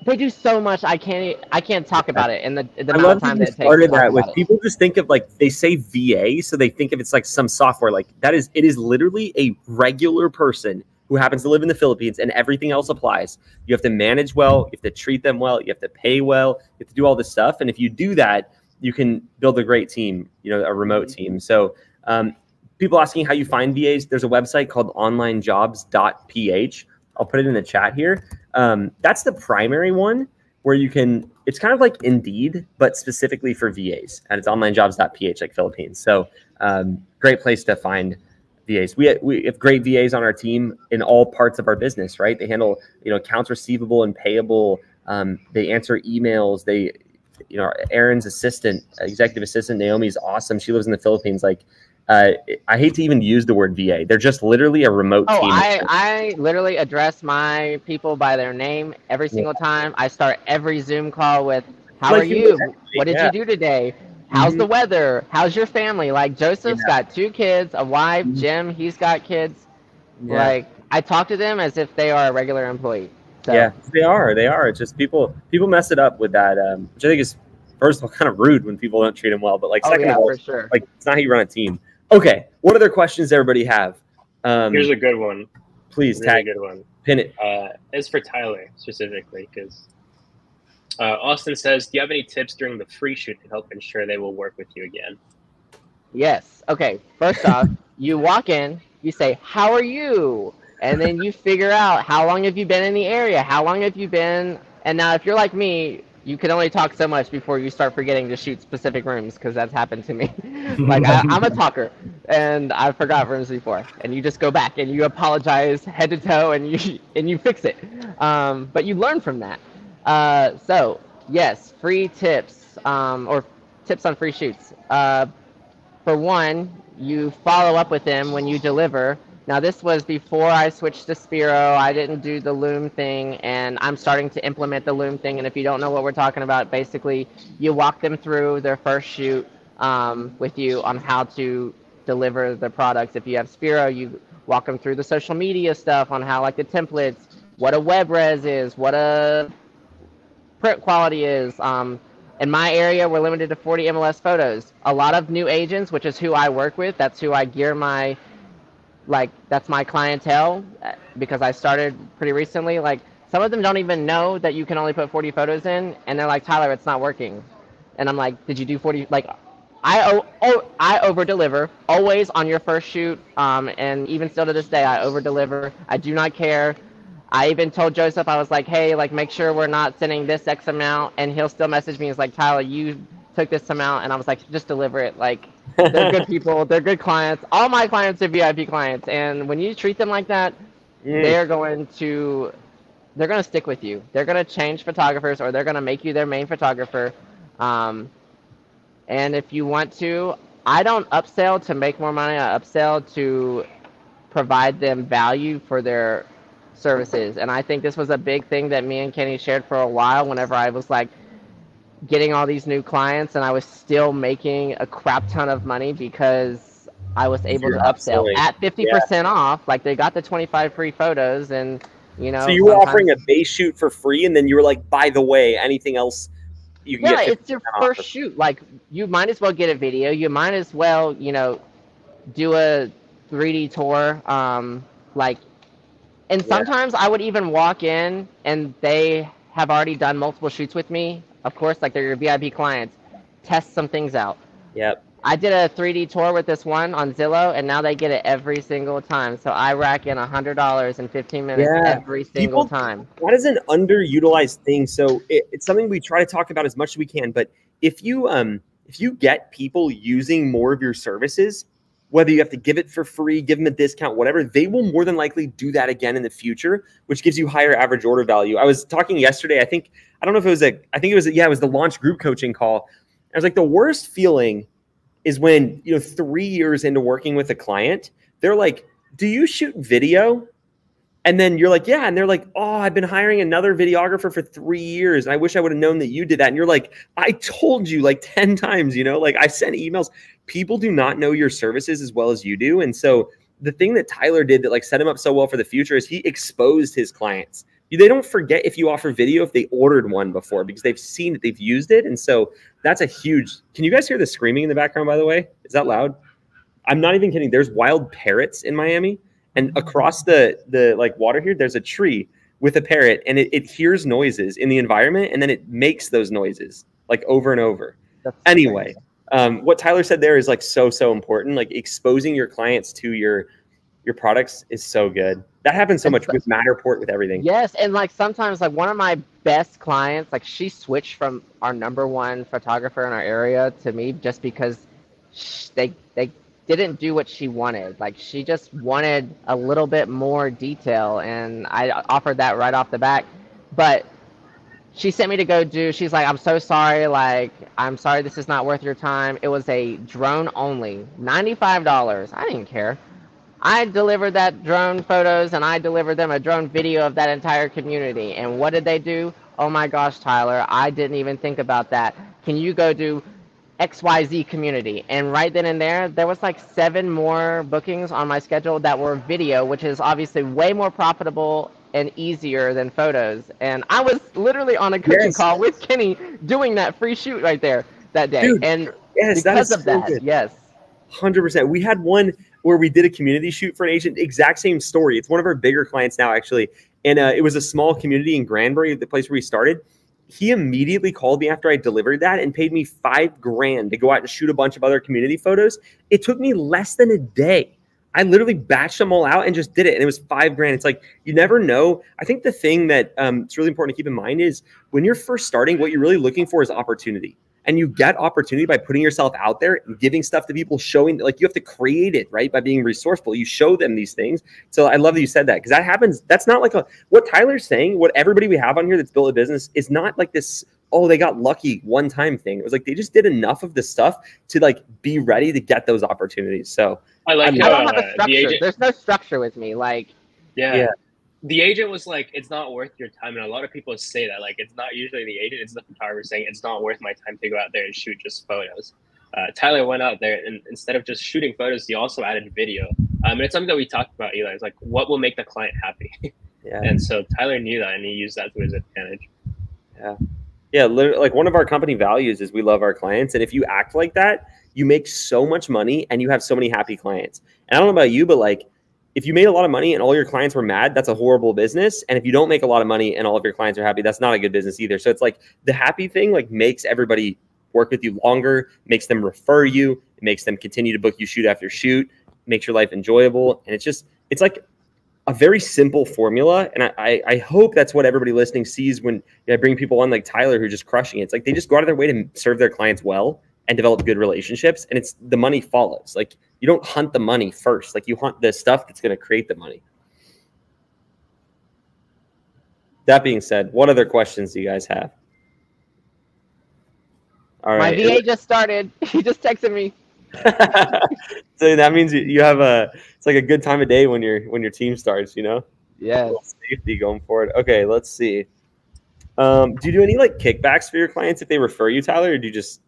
they do so much. I can't talk about it. And the amount of time that it takes. Started that with people just think of like, they say VA, so they think of it's like some software. Like it is literally a regular person who happens to live in the Philippines, and everything else applies. You have to manage well, you have to treat them well, you have to pay well, you have to do all this stuff. And if you do that, you can build a great team, you know, a remote team. So people asking how you find VAs, there's a website called onlinejobs.ph. I'll put it in the chat here. That's the primary one where you can, it's kind of like Indeed, but specifically for VAs, and it's onlinejobs.ph, like Philippines. So great place to find VAs. We have great VAs on our team in all parts of our business, right? They handle, you know, accounts receivable and payable. They answer emails. They, you know, Aaron's assistant, executive assistant, Naomi's awesome. She lives in the Philippines. Like I hate to even use the word VA. They're just literally a remote team. I literally address my people by their name every single time. I start every Zoom call with, how are you? What did you do today? How's the weather? How's your family? Like, Joseph's got 2 kids, a wife. Jim, he's got kids. Like, I talk to them as if they are a regular employee. So. Yeah, they are. They are. It's just people mess it up with that, which I think is, first of all, kind of rude when people don't treat them well. But like, second of all, for sure. Like, it's not how you run a team. Okay, what other questions does everybody have? Here's a good one. Please tag a good one. Pin it. It's for Tyler specifically, because Austin says, do you have any tips during the free shoot to help ensure they will work with you again? Yes. Okay. First off, you walk in, you say, how are you? And then you figure out, how long have you been in the area? How long have you been? And now if you're like me, you can only talk so much before you start forgetting to shoot specific rooms, because that's happened to me. Like, I'm a talker, and I forgot rooms before. And you just go back and you apologize head to toe, and you fix it. But you learn from that. So yes, free tips, or tips on free shoots. For one, you follow up with them when you deliver. Now, this was before I switched to Spiro. I didn't do the loom thing, and I'm starting to implement the loom thing. And if you don't know what we're talking about, basically, you walk them through their first shoot with you on how to deliver the products. If you have Spiro, you walk them through the social media stuff on how, like, the templates, what a web res is, what a print quality is. In my area, we're limited to 40 MLS photos. A lot of new agents, which is who I work with, that's who I gear my, like, that's my clientele, because I started pretty recently. Like, some of them don't even know that you can only put 40 photos in, and they're like, Tyler, it's not working. And I'm like, did you do 40? Like, I over deliver always on your first shoot, and even still to this day, I over deliver. I do not care. I even told Joseph, I was like, hey, like, make sure we're not sending this X amount, and he'll still message me. He's like, Tyler, you took this amount, and I was like, just deliver it. Like, they're good people, they're good clients. All my clients are VIP clients, and when you treat them like that, they're going to stick with you. They're going to change photographers, or they're going to make you their main photographer. And if you want to, I don't upsell to make more money. I upsell to provide them value for their services. And I think this was a big thing that me and Kenny shared for a while, whenever I was like getting all these new clients, and I was still making a crap ton of money because I was able to upsell at 50% off. Like, they got the 25 free photos, and you know. So you were offering a base shoot for free, and then you were like, by the way, anything else you can get. It's your first shoot. Like, you might as well get a video. You might as well, you know, do a 3D tour. Like, and sometimes I would even walk in and they have already done multiple shoots with me. Of course, like, they're your VIP clients. Test some things out. Yep. I did a 3D tour with this one on Zillow, and now they get it every single time. So I rack in $100 in 15 minutes every single time. That is an underutilized thing. So it's something we try to talk about as much as we can. But if you get people using more of your services, whether you have to give it for free, give them a discount, whatever, they will more than likely do that again in the future, which gives you higher average order value. I was talking yesterday, I don't know if it was it was the launch group coaching call. I was like, the worst feeling is when, 3 years into working with a client, they're like, do you shoot video? And then you're like, yeah. And they're like, oh, I've been hiring another videographer for 3 years. And I wish I would have known that you did that. And you're like, I told you like 10 times, like, I sent emails. People do not know your services as well as you do. And so the thing that Tyler did that like set him up so well for the future is he exposed his clients. They don't forget if you offer video, if they ordered one before, because they've seen it, they've used it. And so that's a huge, can you guys hear the screaming in the background, by the way? Is that loud? I'm not even kidding. There's wild parrots in Miami, and across the like water here, there's a tree with a parrot, and it hears noises in the environment, and then it makes those noises like over and over. Anyway, what Tyler said there is like so important. Like, exposing your clients to your products is so good. That happens so much with Matterport, with everything. Yes, and like sometimes, like, one of my best clients, like, she switched from our #1 photographer in our area to me just because they didn't do what she wanted. Like, she just wanted a little bit more detail, and I offered that right off the bat. But she sent me to go do, she's like, I'm so sorry, like, I'm sorry this is not worth your time. It was a drone only, $95. I didn't care. I delivered that drone photos and I delivered them a drone video of that entire community. And what did they do? Oh my gosh, Tyler, I didn't even think about that. Can you go do XYZ community? And right then and there was like 7 more bookings on my schedule that were video, which is obviously way more profitable and easier than photos. And I was literally on a coaching call with Kenny doing that free shoot right there that day. Dude, and yes, because of so that, good. yes. 100%. We had one where we did a community shoot for an agent, exact same story. It's one of our bigger clients now, actually. And it was a small community in Granbury, the place where we started. He immediately called me after I delivered that and paid me $5,000 to go out and shoot a bunch of other community photos. It took me less than a day. I literally batched them all out and just did it. And it was $5,000. It's like, you never know. I think the thing that it's really important to keep in mind is when you're first starting, what you're really looking for is opportunity. And you get opportunity by putting yourself out there and giving stuff to people, showing, like, you have to create it, right? By being resourceful. You show them these things. So I love that you said that, because that happens. That's not like what Tyler's saying, what everybody we have on here that's built a business is not like this, oh, they got lucky one time thing. It was like they just did enough of this stuff to like be ready to get those opportunities. So I like I don't have a structure. There's no structure with me. Like, yeah. The agent was like, it's not worth your time. And a lot of people say that, like, it's not usually the agent, it's the photographer saying it's not worth my time to go out there and shoot just photos. Tyler went out there and instead of just shooting photos, he also added video. And it's something that we talked about, Eli. It's like, what will make the client happy? Yeah. And so Tyler knew that and he used that to his advantage. Yeah. Yeah. Literally, like, one of our company values is we love our clients. And if you act like that, you make so much money and you have so many happy clients. And I don't know about you, but like, if you made a lot of money and all your clients were mad, that's a horrible business. And if you don't make a lot of money and all of your clients are happy, that's not a good business either. So it's like the happy thing, like, makes everybody work with you longer, makes them refer you, it makes them continue to book you shoot after shoot, makes your life enjoyable. And it's like a very simple formula. And I hope that's what everybody listening sees when I bring people on like Tyler, who's just crushing it. It's like they just go out of their way to serve their clients well and develop good relationships. And it's the money follows. Like, you don't hunt the money first. Like, you hunt the stuff that's going to create the money. That being said, what other questions do you guys have? All right. My VA just started. He just texted me. So that means you have it's like a good time of day when your team starts, you know? Yeah. Safety going forward. Okay, let's see. Do you do any like kickbacks for your clients if they refer you, Tyler, or do you just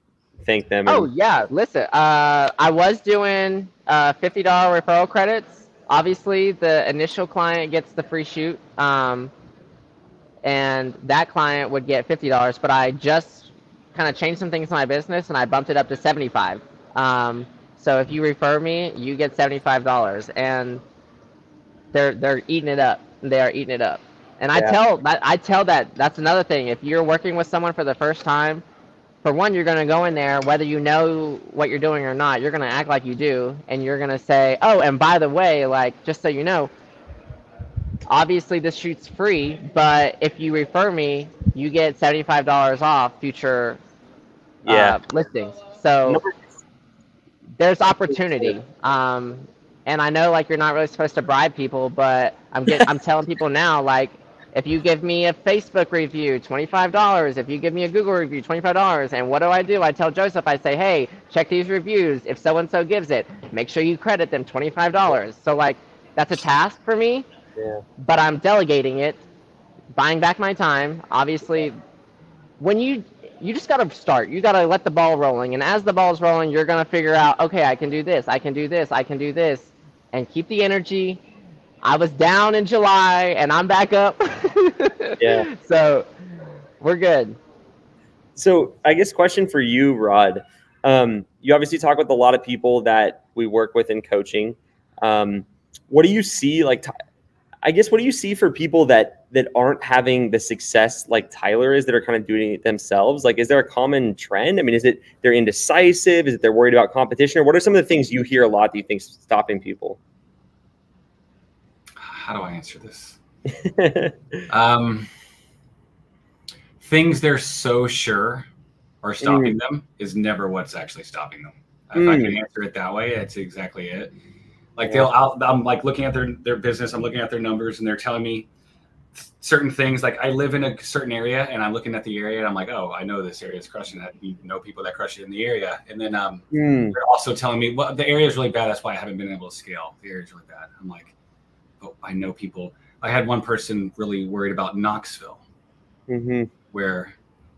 thank them? Oh yeah, listen. I was doing $50 referral credits. Obviously, the initial client gets the free shoot, and that client would get $50. But I just kind of changed some things in my business, and I bumped it up to $75. So if you refer me, you get $75, and they're eating it up. They are eating it up. And yeah. I tell that's another thing. If you're working with someone for the first time, for one, you're going to go in there, whether you know what you're doing or not, you're going to act like you do. And you're going to say, oh, and by the way, like, just so you know, obviously this shoot's free, but if you refer me, you get $75 off future listings. So there's opportunity. And I know, like, you're not really supposed to bribe people, but I'm telling people now, like, if you give me a Facebook review, $25. If you give me a Google review, $25. And what do? I tell Joseph, I say, hey, check these reviews. If so-and-so gives it, make sure you credit them $25. So, like, that's a task for me, but I'm delegating it, buying back my time. Obviously, when you just got to start. You got to let the ball rolling. And as the ball's rolling, you're going to figure out, okay, I can do this, I can do this, I can do this, and keep the energy. I was down in July, and I'm back up. Yeah. So we're good. So I guess question for you, Rod. You obviously talk with a lot of people that we work with in coaching. What do you see? Like, I guess, what do you see for people that aren't having the success like Tyler is, that are kind of doing it themselves? Like, is there a common trend? I mean, is it they're indecisive? Is it they're worried about competition? Or what are some of the things you hear a lot that you think is stopping people? How do I answer this? Things they're so sure are stopping them is never what's actually stopping them. If I can answer it that way, that's exactly it. Like I'm like looking at their business, I'm looking at their numbers, and they're telling me certain things. Like I live in a certain area and I'm looking at the area and I'm like, oh, I know this area is crushing that. You know people that crush it in the area. And then they're also telling me, well, the area is really bad. That's why I haven't been able to scale. The area is really bad. I'm like, oh, I know people. I had one person really worried about Knoxville, where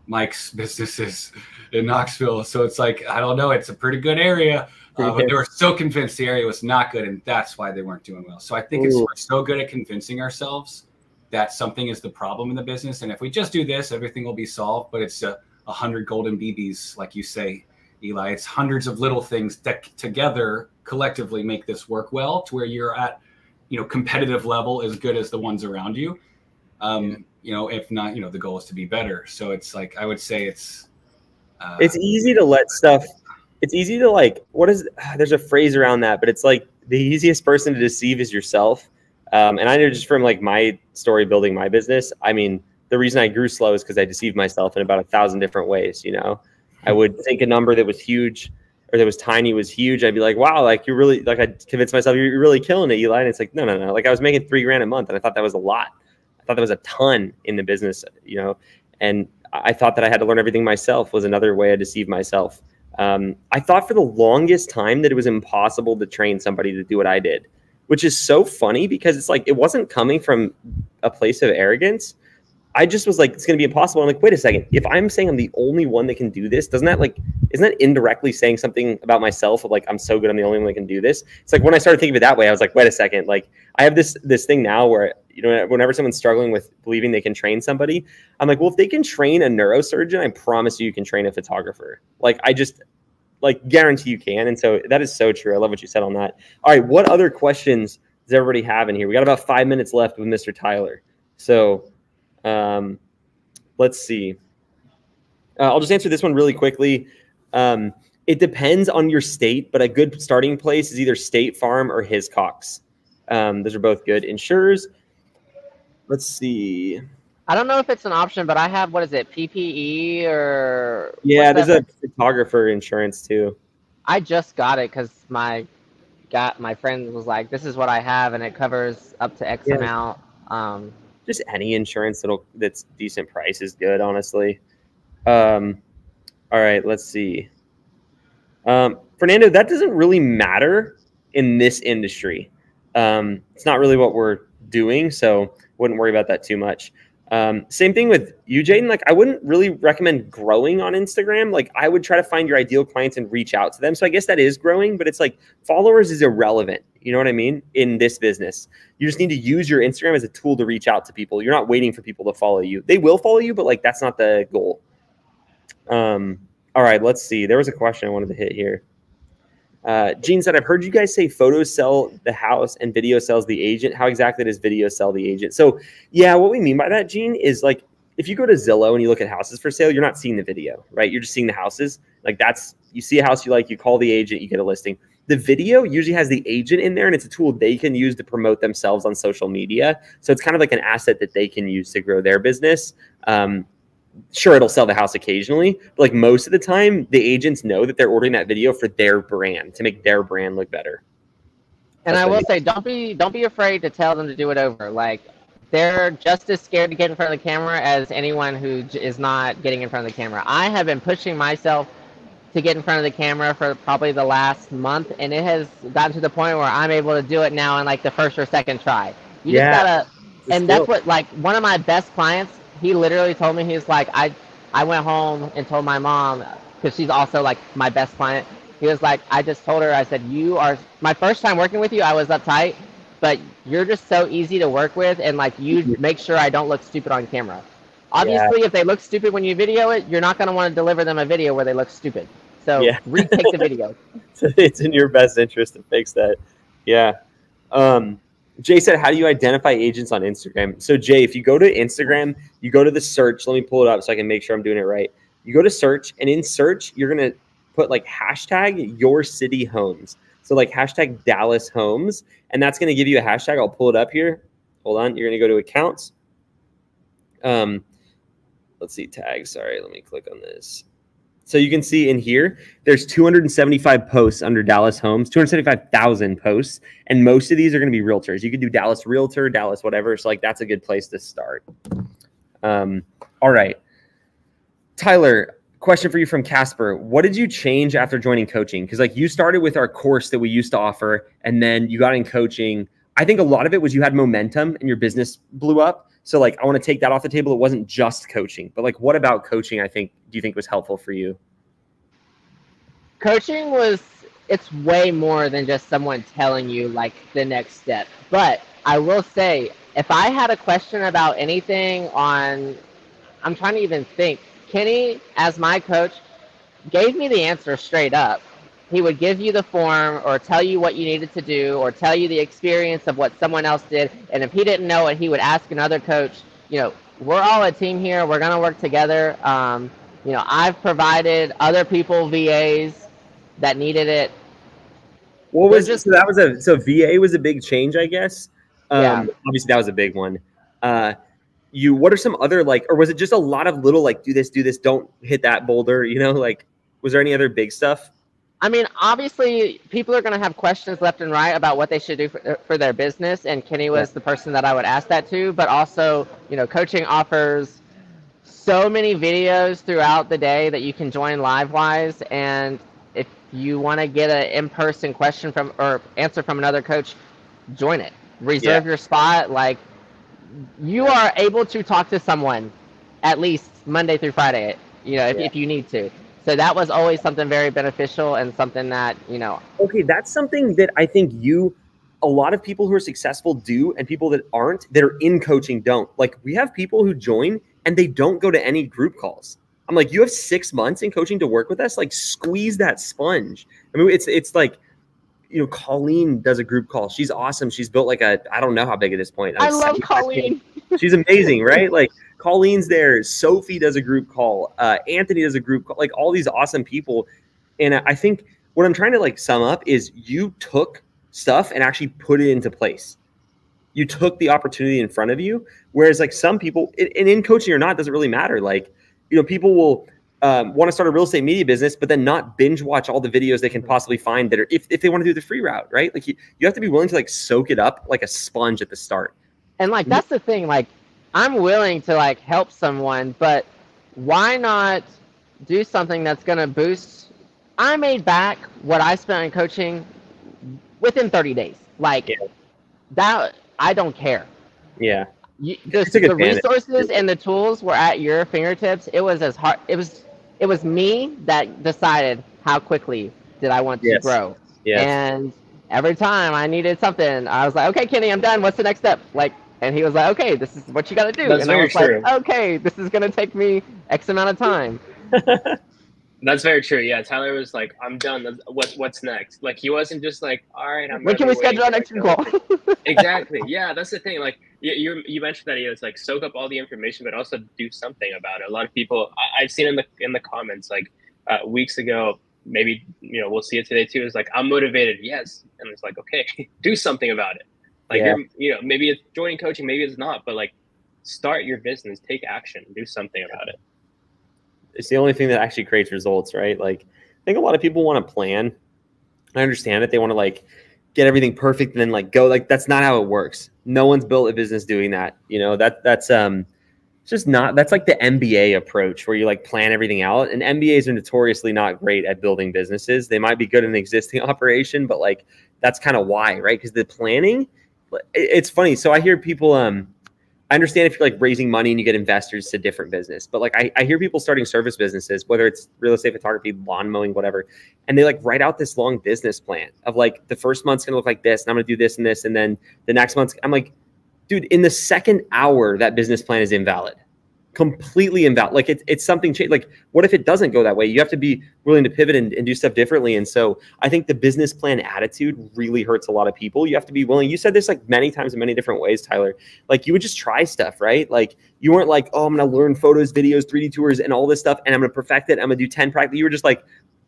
Mike's business is in Knoxville. So it's like, I don't know. It's a pretty good area. But they were so convinced the area was not good. And that's why they weren't doing well. So I think we're so good at convincing ourselves that something is the problem in the business. And if we just do this, everything will be solved. But it's 100 golden BBs, like you say, Eli. It's hundreds of little things that together collectively make this work well to where you're at, competitive level as good as the ones around you. If not, the goal is to be better. So it's like, I would say it's easy to let stuff. It's easy to there's a phrase around that, but it's like the easiest person to deceive is yourself. And I know just from like my story building my business, I mean, the reason I grew slow is because I deceived myself in about 1,000 different ways. I would think a number that was huge or that was tiny was huge. I'd be like, wow, like you're really like, I'd convince myself you're really killing it, Eli. And it's like, no. Like I was making $3,000 a month and I thought that was a lot. I thought that was a ton in the business, and I thought that I had to learn everything myself was another way I deceived myself. I thought for the longest time that it was impossible to train somebody to do what I did, which is so funny because it's like, it wasn't coming from a place of arrogance. I just was like, it's going to be impossible. I'm like, wait a second. If I'm saying I'm the only one that can do this, isn't that indirectly saying something about myself of like, I'm so good, I'm the only one that can do this? It's like when I started thinking of it that way, I was like, wait a second. Like I have this thing now where, whenever someone's struggling with believing they can train somebody, I'm like, well, if they can train a neurosurgeon, I promise you can train a photographer. Like I just guarantee you can. And so that is so true. I love what you said on that. All right. What other questions does everybody have in here? We got about 5 minutes left with Mr. Tyler. So let's see. I'll just answer this one really quickly. It depends on your state, but a good starting place is either State Farm or Hiscox. Those are both good insurers. Let's see. I don't know if it's an option, but I have, what is it, PPE or? Yeah, there's a photographer insurance too. I just got it because my friend was like, this is what I have, and it covers up to X amount. Just any insurance that's decent price is good, honestly. All right, let's see. Fernando, that doesn't really matter in this industry. It's not really what we're doing, so wouldn't worry about that too much. Same thing with you, Jaden. Like I wouldn't really recommend growing on Instagram. Like I would try to find your ideal clients and reach out to them. So I guess that is growing, but it's like followers is irrelevant. You know what I mean? In this business, you just need to use your Instagram as a tool to reach out to people. You're not waiting for people to follow you. They will follow you, but like that's not the goal. All right, let's see. There was a question I wanted to hit here. Gene said, I've heard you guys say photos sell the house and video sells the agent. How exactly does video sell the agent? So yeah, what we mean by that, Gene, is like, if you go to Zillow and you look at houses for sale, you're not seeing the video, right? You're just seeing the houses. Like you see a house you like, you call the agent, you get a listing. The video usually has the agent in there and it's a tool they can use to promote themselves on social media. So it's kind of like an asset that they can use to grow their business. Sure, it'll sell the house occasionally, but like most of the time, the agents know that they're ordering that video for their brand to make their brand look better. And I will say, don't be afraid to tell them to do it over. Like they're just as scared to get in front of the camera as anyone who is not getting in front of the camera. I have been pushing myself to get in front of the camera for probably the last month, and it has gotten to the point where I'm able to do it now in like the first or second try. You just gotta, and that's what, like, one of my best clients, he literally told me, he's like, I went home and told my mom, because she's also like my best client. He was like, I just told her, I said, you are, my first time working with you, I was uptight, but you're just so easy to work with, and like you make sure I don't look stupid on camera. Obviously, if they look stupid when you video it, you're not going to want to deliver them a video where they look stupid. So retake the video. It's in your best interest to fix that. Yeah. Jay said, how do you identify agents on Instagram? So Jay, if you go to Instagram, you go to the search. Let me pull it up so I can make sure I'm doing it right. You go to search, and in search, you're going to put like hashtag your city homes. So like hashtag Dallas homes, and that's going to give you a hashtag. I'll pull it up here. Hold on. You're going to go to accounts. Let's see, tags. Sorry, let me click on this. So you can see in here, there's 275 posts under Dallas Homes, 275,000 posts. And most of these are going to be realtors. You could do Dallas Realtor, Dallas whatever. So like that's a good place to start. All right. Tyler, question for you from Casper. What did you change after joining coaching? Because like you started with our course that we used to offer, and then you got in coaching. I think a lot of it was you had momentum and your business blew up. So like, I want to take that off the table. It wasn't just coaching, but like, what about coaching, do you think was helpful for you? Coaching it's way more than just someone telling you like the next step. But I will say, if I had a question about anything I'm trying to even think, Kenny, as my coach, gave me the answer straight up. He would give you the form or tell you what you needed to do or tell you the experience of what someone else did. And if he didn't know it, he would ask another coach. You know, we're all a team here. We're going to work together. You know, I've provided other people VAs that needed it. What was just so VA was a big change, I guess. Yeah. Obviously that was a big one. What are some other or was it just a lot of little do this, don't hit that boulder, you know, like was there any other big stuff? I mean, obviously people are going to have questions left and right about what they should do for their business. And Kenny was the person that I would ask that to, but also, you know, coaching offers so many videos throughout the day that you can join live-wise. And if you want to get an in-person question or answer from another coach, join it. Reserve your spot. Like, you are able to talk to someone at least Monday through Friday, you know, if you need to. So that was always something very beneficial and something that, you know. Okay, that's something that I think a lot of people who are successful do, and people that aren't, that are in coaching don't. Like, we have people who join and they don't go to any group calls. I'm like, you have 6 months in coaching to work with us? Like, squeeze that sponge. I mean, it's like, you know, Colleen does a group call. She's awesome. She's built I don't know how big at this point. I love Colleen. She's amazing, right? Like, Colleen's there. Sophie does a group call. Anthony does a group call. Like, all these awesome people. And I think what I'm trying to sum up is you took stuff and actually put it into place. You took the opportunity in front of you. Whereas some people, and in coaching or not, doesn't really matter. Like, you know, people will want to start a real estate media business, but then not binge watch all the videos they can possibly find that are, if they want to do the free route, right? Like, you have to be willing to soak it up like a sponge at the start. And that's the thing, I'm willing to help someone, but why not do something that's going to boost? I made back what I spent on coaching within 30 days. That, I don't care. Yeah. The resources and the tools were at your fingertips. It was as hard. It was me that decided how quickly did I want to grow. Yes. And every time I needed something, I was like, okay, Kenny, I'm done. What's the next step? And he was like, okay, this is what you got to do. That's and I very was true. like, okay, this is going to take me X amount of time. That's very true. Yeah, Tyler was like, I'm done. What's next? He wasn't just like, all right, I'm when can we schedule our next call? Exactly. Yeah, that's the thing. You mentioned that it's soak up all the information, but also do something about it. A lot of people I've seen in the comments weeks ago, maybe we'll see it today too. Is I'm motivated, yes, and it's okay, do something about it. Maybe it's joining coaching, maybe it's not, but start your business, take action, do something about it. It's the only thing that actually creates results, right? I think a lot of people want to plan. I understand it. They want to get everything perfect and then go. That's not how it works. No one's built a business doing that. You know, that's just not. That's the MBA approach where you plan everything out. And MBAs are notoriously not great at building businesses. They might be good in the existing operation, but that's kind of why, right? Because the planning, it's funny. So I hear people. I understand if you're raising money and you get investors to different business, but I hear people starting service businesses, whether it's real estate photography, lawn mowing, whatever. And they write out this long business plan of the first month's going to look like this, and I'm going to do this and this. And then the next month, I'm like, dude, in the second hour, that business plan is invalid, completely invalid. It's something changed. What if it doesn't go that way? You have to be willing to pivot and do stuff differently. And so I think the business plan attitude really hurts a lot of people. You have to be willing. You said this many times in many different ways, Tyler. You would just try stuff, right? You weren't oh, I'm going to learn photos, videos, 3D tours and all this stuff, and I'm going to perfect it. I'm going to do 10 practice. You were just I'm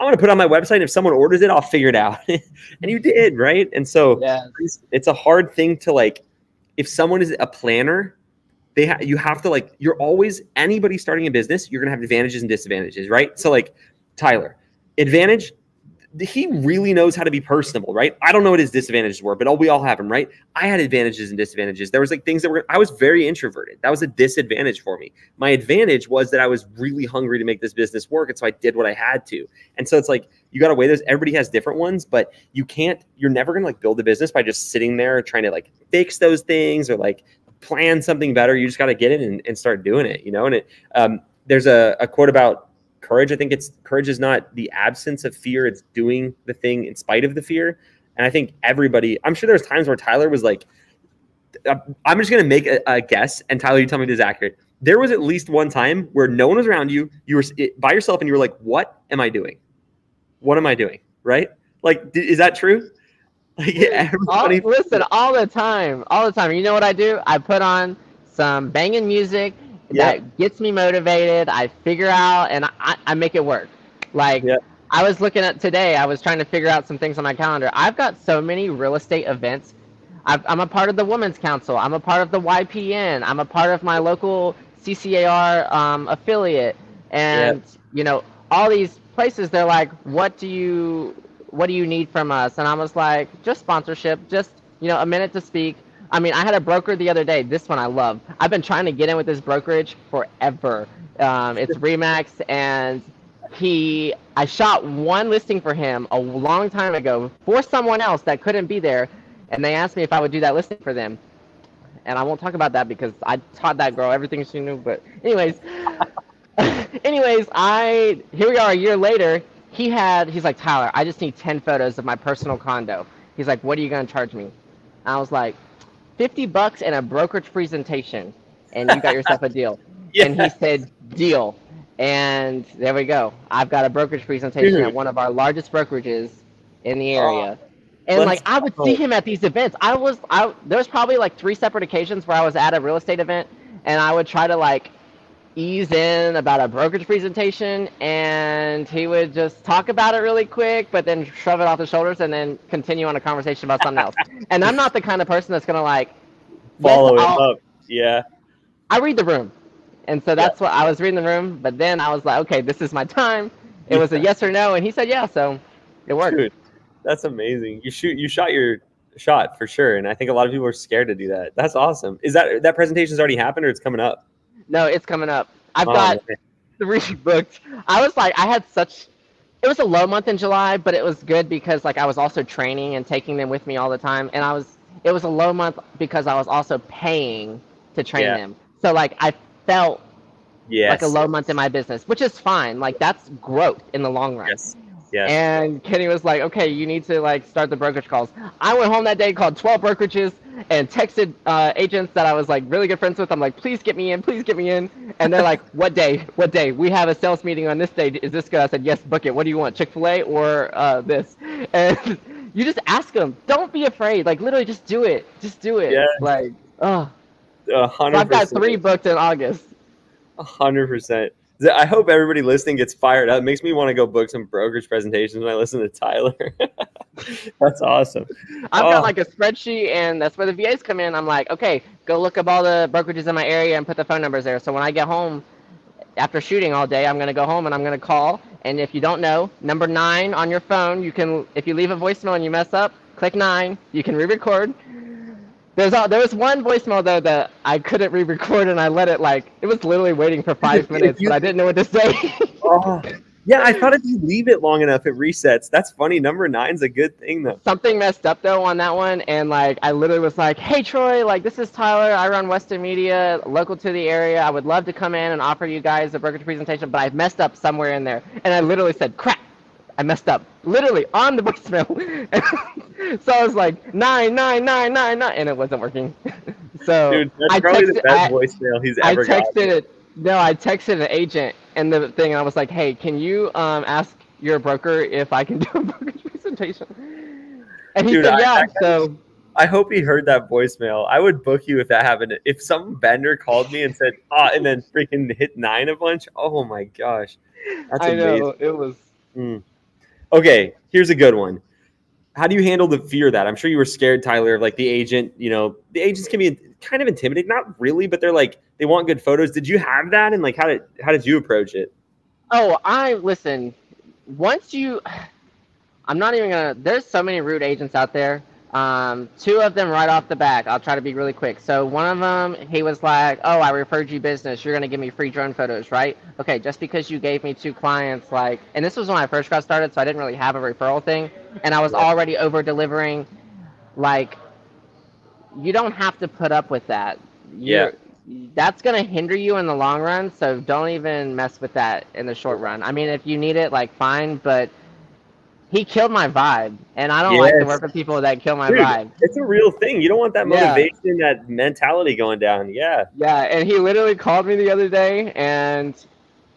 going to put it on my website, and if someone orders it, I'll figure it out. And you did, right? And so it's a hard thing to if someone is a planner, you have to you're always, anybody starting a business, you're gonna have advantages and disadvantages, right? So Tyler, advantage, he really knows how to be personable, right? I don't know what his disadvantages were, but we all have them, right? I had advantages and disadvantages. There was like things that were, I was very introverted. That was a disadvantage for me. My advantage was that I was really hungry to make this business work. And so I did what I had to. And so it's like, you got to weigh those. Everybody has different ones, but you're never going to like build a business by just sitting there trying to like fix those things or like plan something better. You just got to get in and start doing it, you know? And there's a quote about courage. I think courage is not the absence of fear. It's doing the thing in spite of the fear. And I think I'm sure there's times where Tyler was like, I'm just going to make a guess. And Tyler, you tell me if this is accurate. There was at least one time where no one was around you. You were by yourself and you were like, what am I doing? What am I doing? Right? Like, is that true? Like, everybody. Listen, all the time. You know what I do? I put on some banging music that gets me motivated. I figure out and I make it work. Like I was looking at today, I was trying to figure out some things on my calendar. I've got so many real estate events. I'm a part of the Women's Council. I'm a part of the YPN. I'm a part of my local CCAR affiliate. And you know, all these places, they're like, what do you need from us? And I was like, just sponsorship, just, you know, a minute to speak. I mean, I had a broker the other day. This one I love. I've been trying to get in with this brokerage forever. It's Remax, and I shot one listing for him a long time ago for someone else that couldn't be there, and they asked me if I would do that listing for them. And I won't talk about that because I taught that girl everything she knew. But anyways, here we are a year later. He's like, Tyler, I just need 10 photos of my personal condo. He's like, what are you going to charge me? And I was like, $50 and a brokerage presentation, and you got yourself a deal. And he said, deal. And there we go. I've got a brokerage presentation at one of our largest brokerages in the area. And like, I would see him at these events. There was probably like 3 separate occasions where I was at a real estate event, and I would try to like ease in about a brokerage presentation, and he would just talk about it really quick, but then shove it off his shoulders and then continue on a conversation about something else. And I'm not the kind of person that's gonna like follow it up. Yeah, I read the room, and so that's what I was reading the room. But then I was like, okay, this is my time. It was a yes or no, and he said yeah, so it worked. Dude, that's amazing. You shot your shot for sure, and I think a lot of people are scared to do that. That's awesome. Is that presentation's already happened or it's coming up? No, it's coming up. I've got 3 booked. I was like, it was a low month in July, but it was good because like I was also training and taking them with me all the time. And it was a low month because I was also paying to train them. So like I felt like a low month in my business, which is fine. Like that's growth in the long run. Yes. And Kenny was like, okay, you need to like start the brokerage calls. I went home that day, called 12 brokerages, and texted agents that I was like really good friends with. I'm like, please get me in, please get me in. And they're like, what day? We have a sales meeting on this day. Is this good? I said, yes, book it. What do you want, Chick-fil-A or this? And you just ask them. Don't be afraid. Like literally just do it. Just do it. Yeah. Like, 100%. So I've got 3 booked in August. 100%. I hope everybody listening gets fired up. It makes me want to go book some brokerage presentations when I listen to Tyler. That's awesome. I've got like a spreadsheet, and that's where the VAs come in. I'm like, okay, go look up all the brokerages in my area and put the phone numbers there. So when I get home after shooting all day, I'm going to go home and I'm going to call. And if you don't know, number 9 on your phone, if you leave a voicemail and you mess up, click 9. You can re-record. There was one voicemail though that I couldn't re-record, and I let it it was literally waiting for 5 minutes, but I didn't know what to say. Yeah, I thought if you leave it long enough, it resets. That's funny. Number 9's a good thing though. Something messed up though on that one, and like I literally was like, "Hey Troy, like this is Tyler. I run Western Media, local to the area. I would love to come in and offer you guys a brokerage presentation, but I messed up somewhere in there." And I literally said, "Crap, I messed up," literally on the voicemail. So I was like 99999, and it wasn't working. So dude, that's probably the best voicemail he's ever gotten. I texted an agent and the thing, and I was like, "Hey, can you ask your broker if I can do a brokerage presentation?" And he said, "Yeah." So I hope he heard that voicemail. I would book you if that happened. If some vendor called me and said, and then freaking hit 9 a bunch. Oh my gosh, that's amazing. I know it was. Okay, here's a good one. How do you handle the fear of that? I'm sure you were scared, Tyler, of like the agent. You know, the agents can be kind of intimidating. Not really, but they're like, they want good photos. Did you have that? And like, how did you approach it? Oh, listen, once you, I'm not even gonna, there's so many rude agents out there. Two of them right off the back. I'll try to be really quick. So one of them, he was like, "Oh, I referred you business. You're gonna give me free drone photos, right?" Okay, just because you gave me 2 clients, like, and this was when I first got started, so I didn't really have a referral thing, and I was already over delivering. Like, you don't have to put up with that. That's gonna hinder you in the long run. So don't even mess with that in the short run. I mean, if you need it, like, fine, but he killed my vibe, and I don't like to work with people that kill my vibe. It's a real thing. You don't want that motivation, that mentality going down. Yeah. Yeah, and he literally called me the other day, and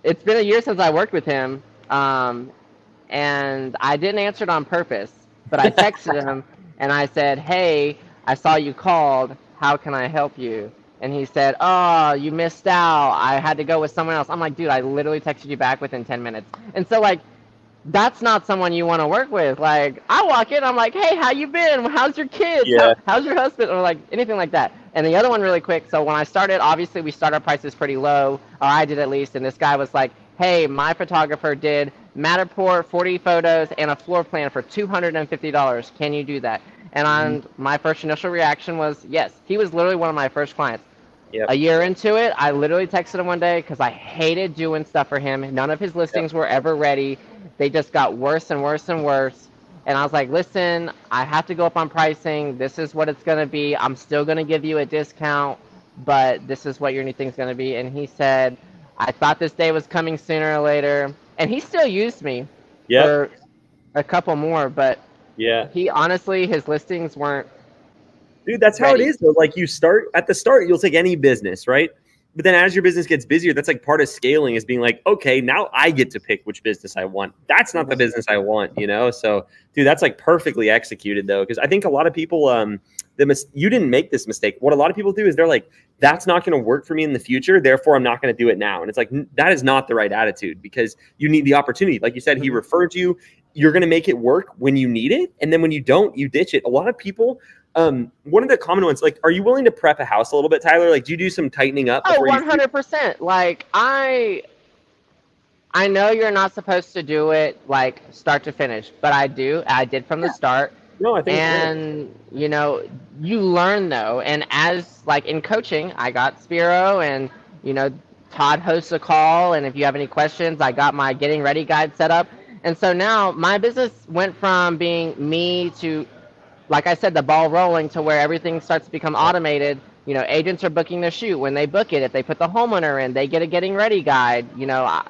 it's been a year since I worked with him, and I didn't answer it on purpose, but I texted him, and I said, "Hey, I saw you called. How can I help you?" And he said, "Oh, you missed out. I had to go with someone else." I'm like, "Dude, I literally texted you back within 10 minutes." And so, like, that's not someone you want to work with. Like, I walk in, I'm like, "Hey, how you been? How's your kids? How's your husband?" Or like anything like that. And the other one really quick. So when I started, obviously we start our prices pretty low, or I did at least. And this guy was like, "Hey, my photographer did Matterport 40 photos and a floor plan for $250. Can you do that?" And on my first initial reaction was yes. He was literally one of my first clients. A year into it, I literally texted him one day because I hated doing stuff for him. None of his listings were ever ready. They just got worse and worse and worse. And I was like, "Listen, I have to go up on pricing. This is what it's going to be. I'm still going to give you a discount, but this is what your new thing's going to be." And he said, "I thought this day was coming sooner or later." And he still used me for a couple more, but he honestly, his listings weren't. Dude, that's how it is though. Like, you start at the start, you'll take any business, right? But then as your business gets busier, that's like part of scaling, is being like, okay, now I get to pick which business I want. That's not the business I want, you know? So, dude, that's like perfectly executed though. Cause I think a lot of people, you didn't make this mistake. What a lot of people do is they're like, "That's not going to work for me in the future, therefore I'm not going to do it now." And it's like, that is not the right attitude, because you need the opportunity. Like you said, he referred you. You're going to make it work when you need it. And then when you don't, you ditch it. A lot of people, one of the common ones, like, are you willing to prep a house a little bit, Tyler? Like, do you do some tightening up? Oh, 100%. Like, I know you're not supposed to do it like start to finish, but I do. I did from the start. No, I think and you know, you learn though. And as like in coaching, I got Spiro, and you know, Todd hosts a call, and if you have any questions, I got my getting ready guide set up. And so now my business went from being me to, like I said, the ball rolling to where everything starts to become automated. You know, agents are booking their shoot. When they book it, if they put the homeowner in, they get a getting ready guide. You know,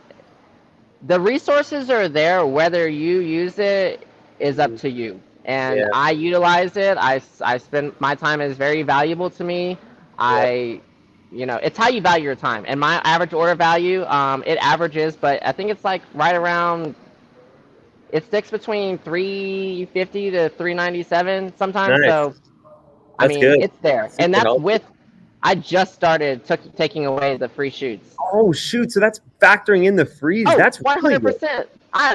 the resources are there. Whether you use it is up to you. And I utilize it. I spend, my time is very valuable to me. You know, it's how you value your time. And my average order value, it averages, but I think it's like right around, it sticks between $350 to $397 sometimes. Nice. So, I mean, it's there. Super and that's helpful. with, I just started taking away the free shoots. Oh, shoot. So that's factoring in the freeze. Oh, that's 100%.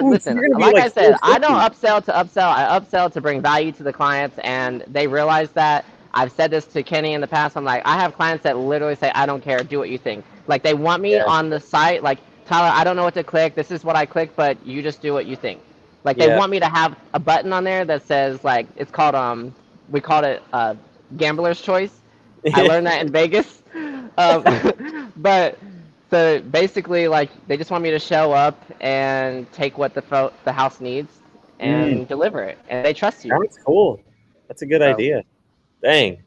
Listen, like I said, I don't upsell to upsell. I upsell to bring value to the clients, and they realize that. I've said this to Kenny in the past. I'm like, I have clients that literally say, "I don't care, do what you think." Like, they want me on the site. Like, "Tyler, I don't know what to click. This is what I click, but you just do what you think." Like, they want me to have a button on there that says, like, it's called, we called it Gambler's Choice. I learned that in Vegas. But so basically, like, they just want me to show up and take what the house needs and deliver it, and they trust you. That's cool. That's a good idea. Dang.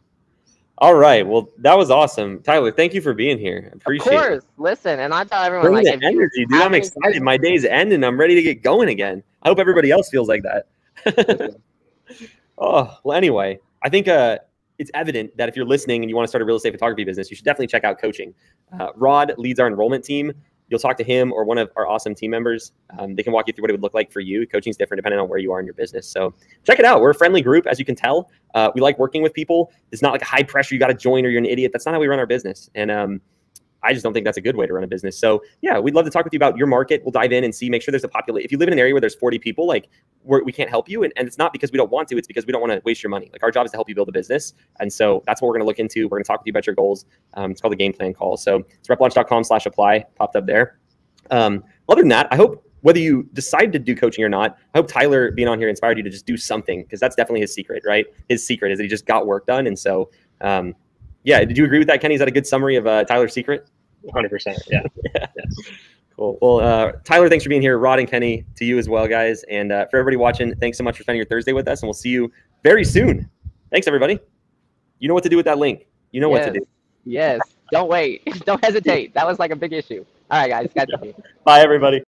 All right. Well, that was awesome, Tyler. Thank you for being here. I appreciate it. Of course. Listen, and I tell everyone, like, the energy, dude. I'm excited. My day's ending. I'm ready to get going again. I hope everybody else feels like that. Oh, well, anyway, I think it's evident that if you're listening and you want to start a real estate photography business, you should definitely check out coaching. Rod leads our enrollment team. You'll talk to him or one of our awesome team members. They can walk you through what it would look like for you. Coaching is different depending on where you are in your business. So check it out. We're a friendly group, as you can tell. We like working with people. It's not like a high pressure, you got to join or you're an idiot. That's not how we run our business. And I just don't think that's a good way to run a business. So yeah, we'd love to talk with you about your market. We'll dive in and see, make sure there's a population. If you live in an area where there's 40 people, like we can't help you. And it's not because we don't want to, it's because we don't want to waste your money. Like, our job is to help you build a business. And so that's what we're going to look into. We're going to talk with you about your goals. It's called the game plan call. So it's replaunch.com/apply, popped up there. Other than that, I hope whether you decide to do coaching or not, I hope Tyler being on here inspired you to just do something, because that's definitely his secret, right? His secret is that he just got work done. And so, yeah, did you agree with that, Kenny? Is that a good summary of Tyler's secret? 100%. Yeah. Yeah. Cool. Well, Tyler, thanks for being here. Rod and Kenny, to you as well, guys. And for everybody watching, thanks so much for spending your Thursday with us. And we'll see you very soon. Thanks, everybody. You know what to do with that link. You know what to do. Yes. Don't wait. Don't hesitate. That was like a big issue. All right, guys. Bye, everybody.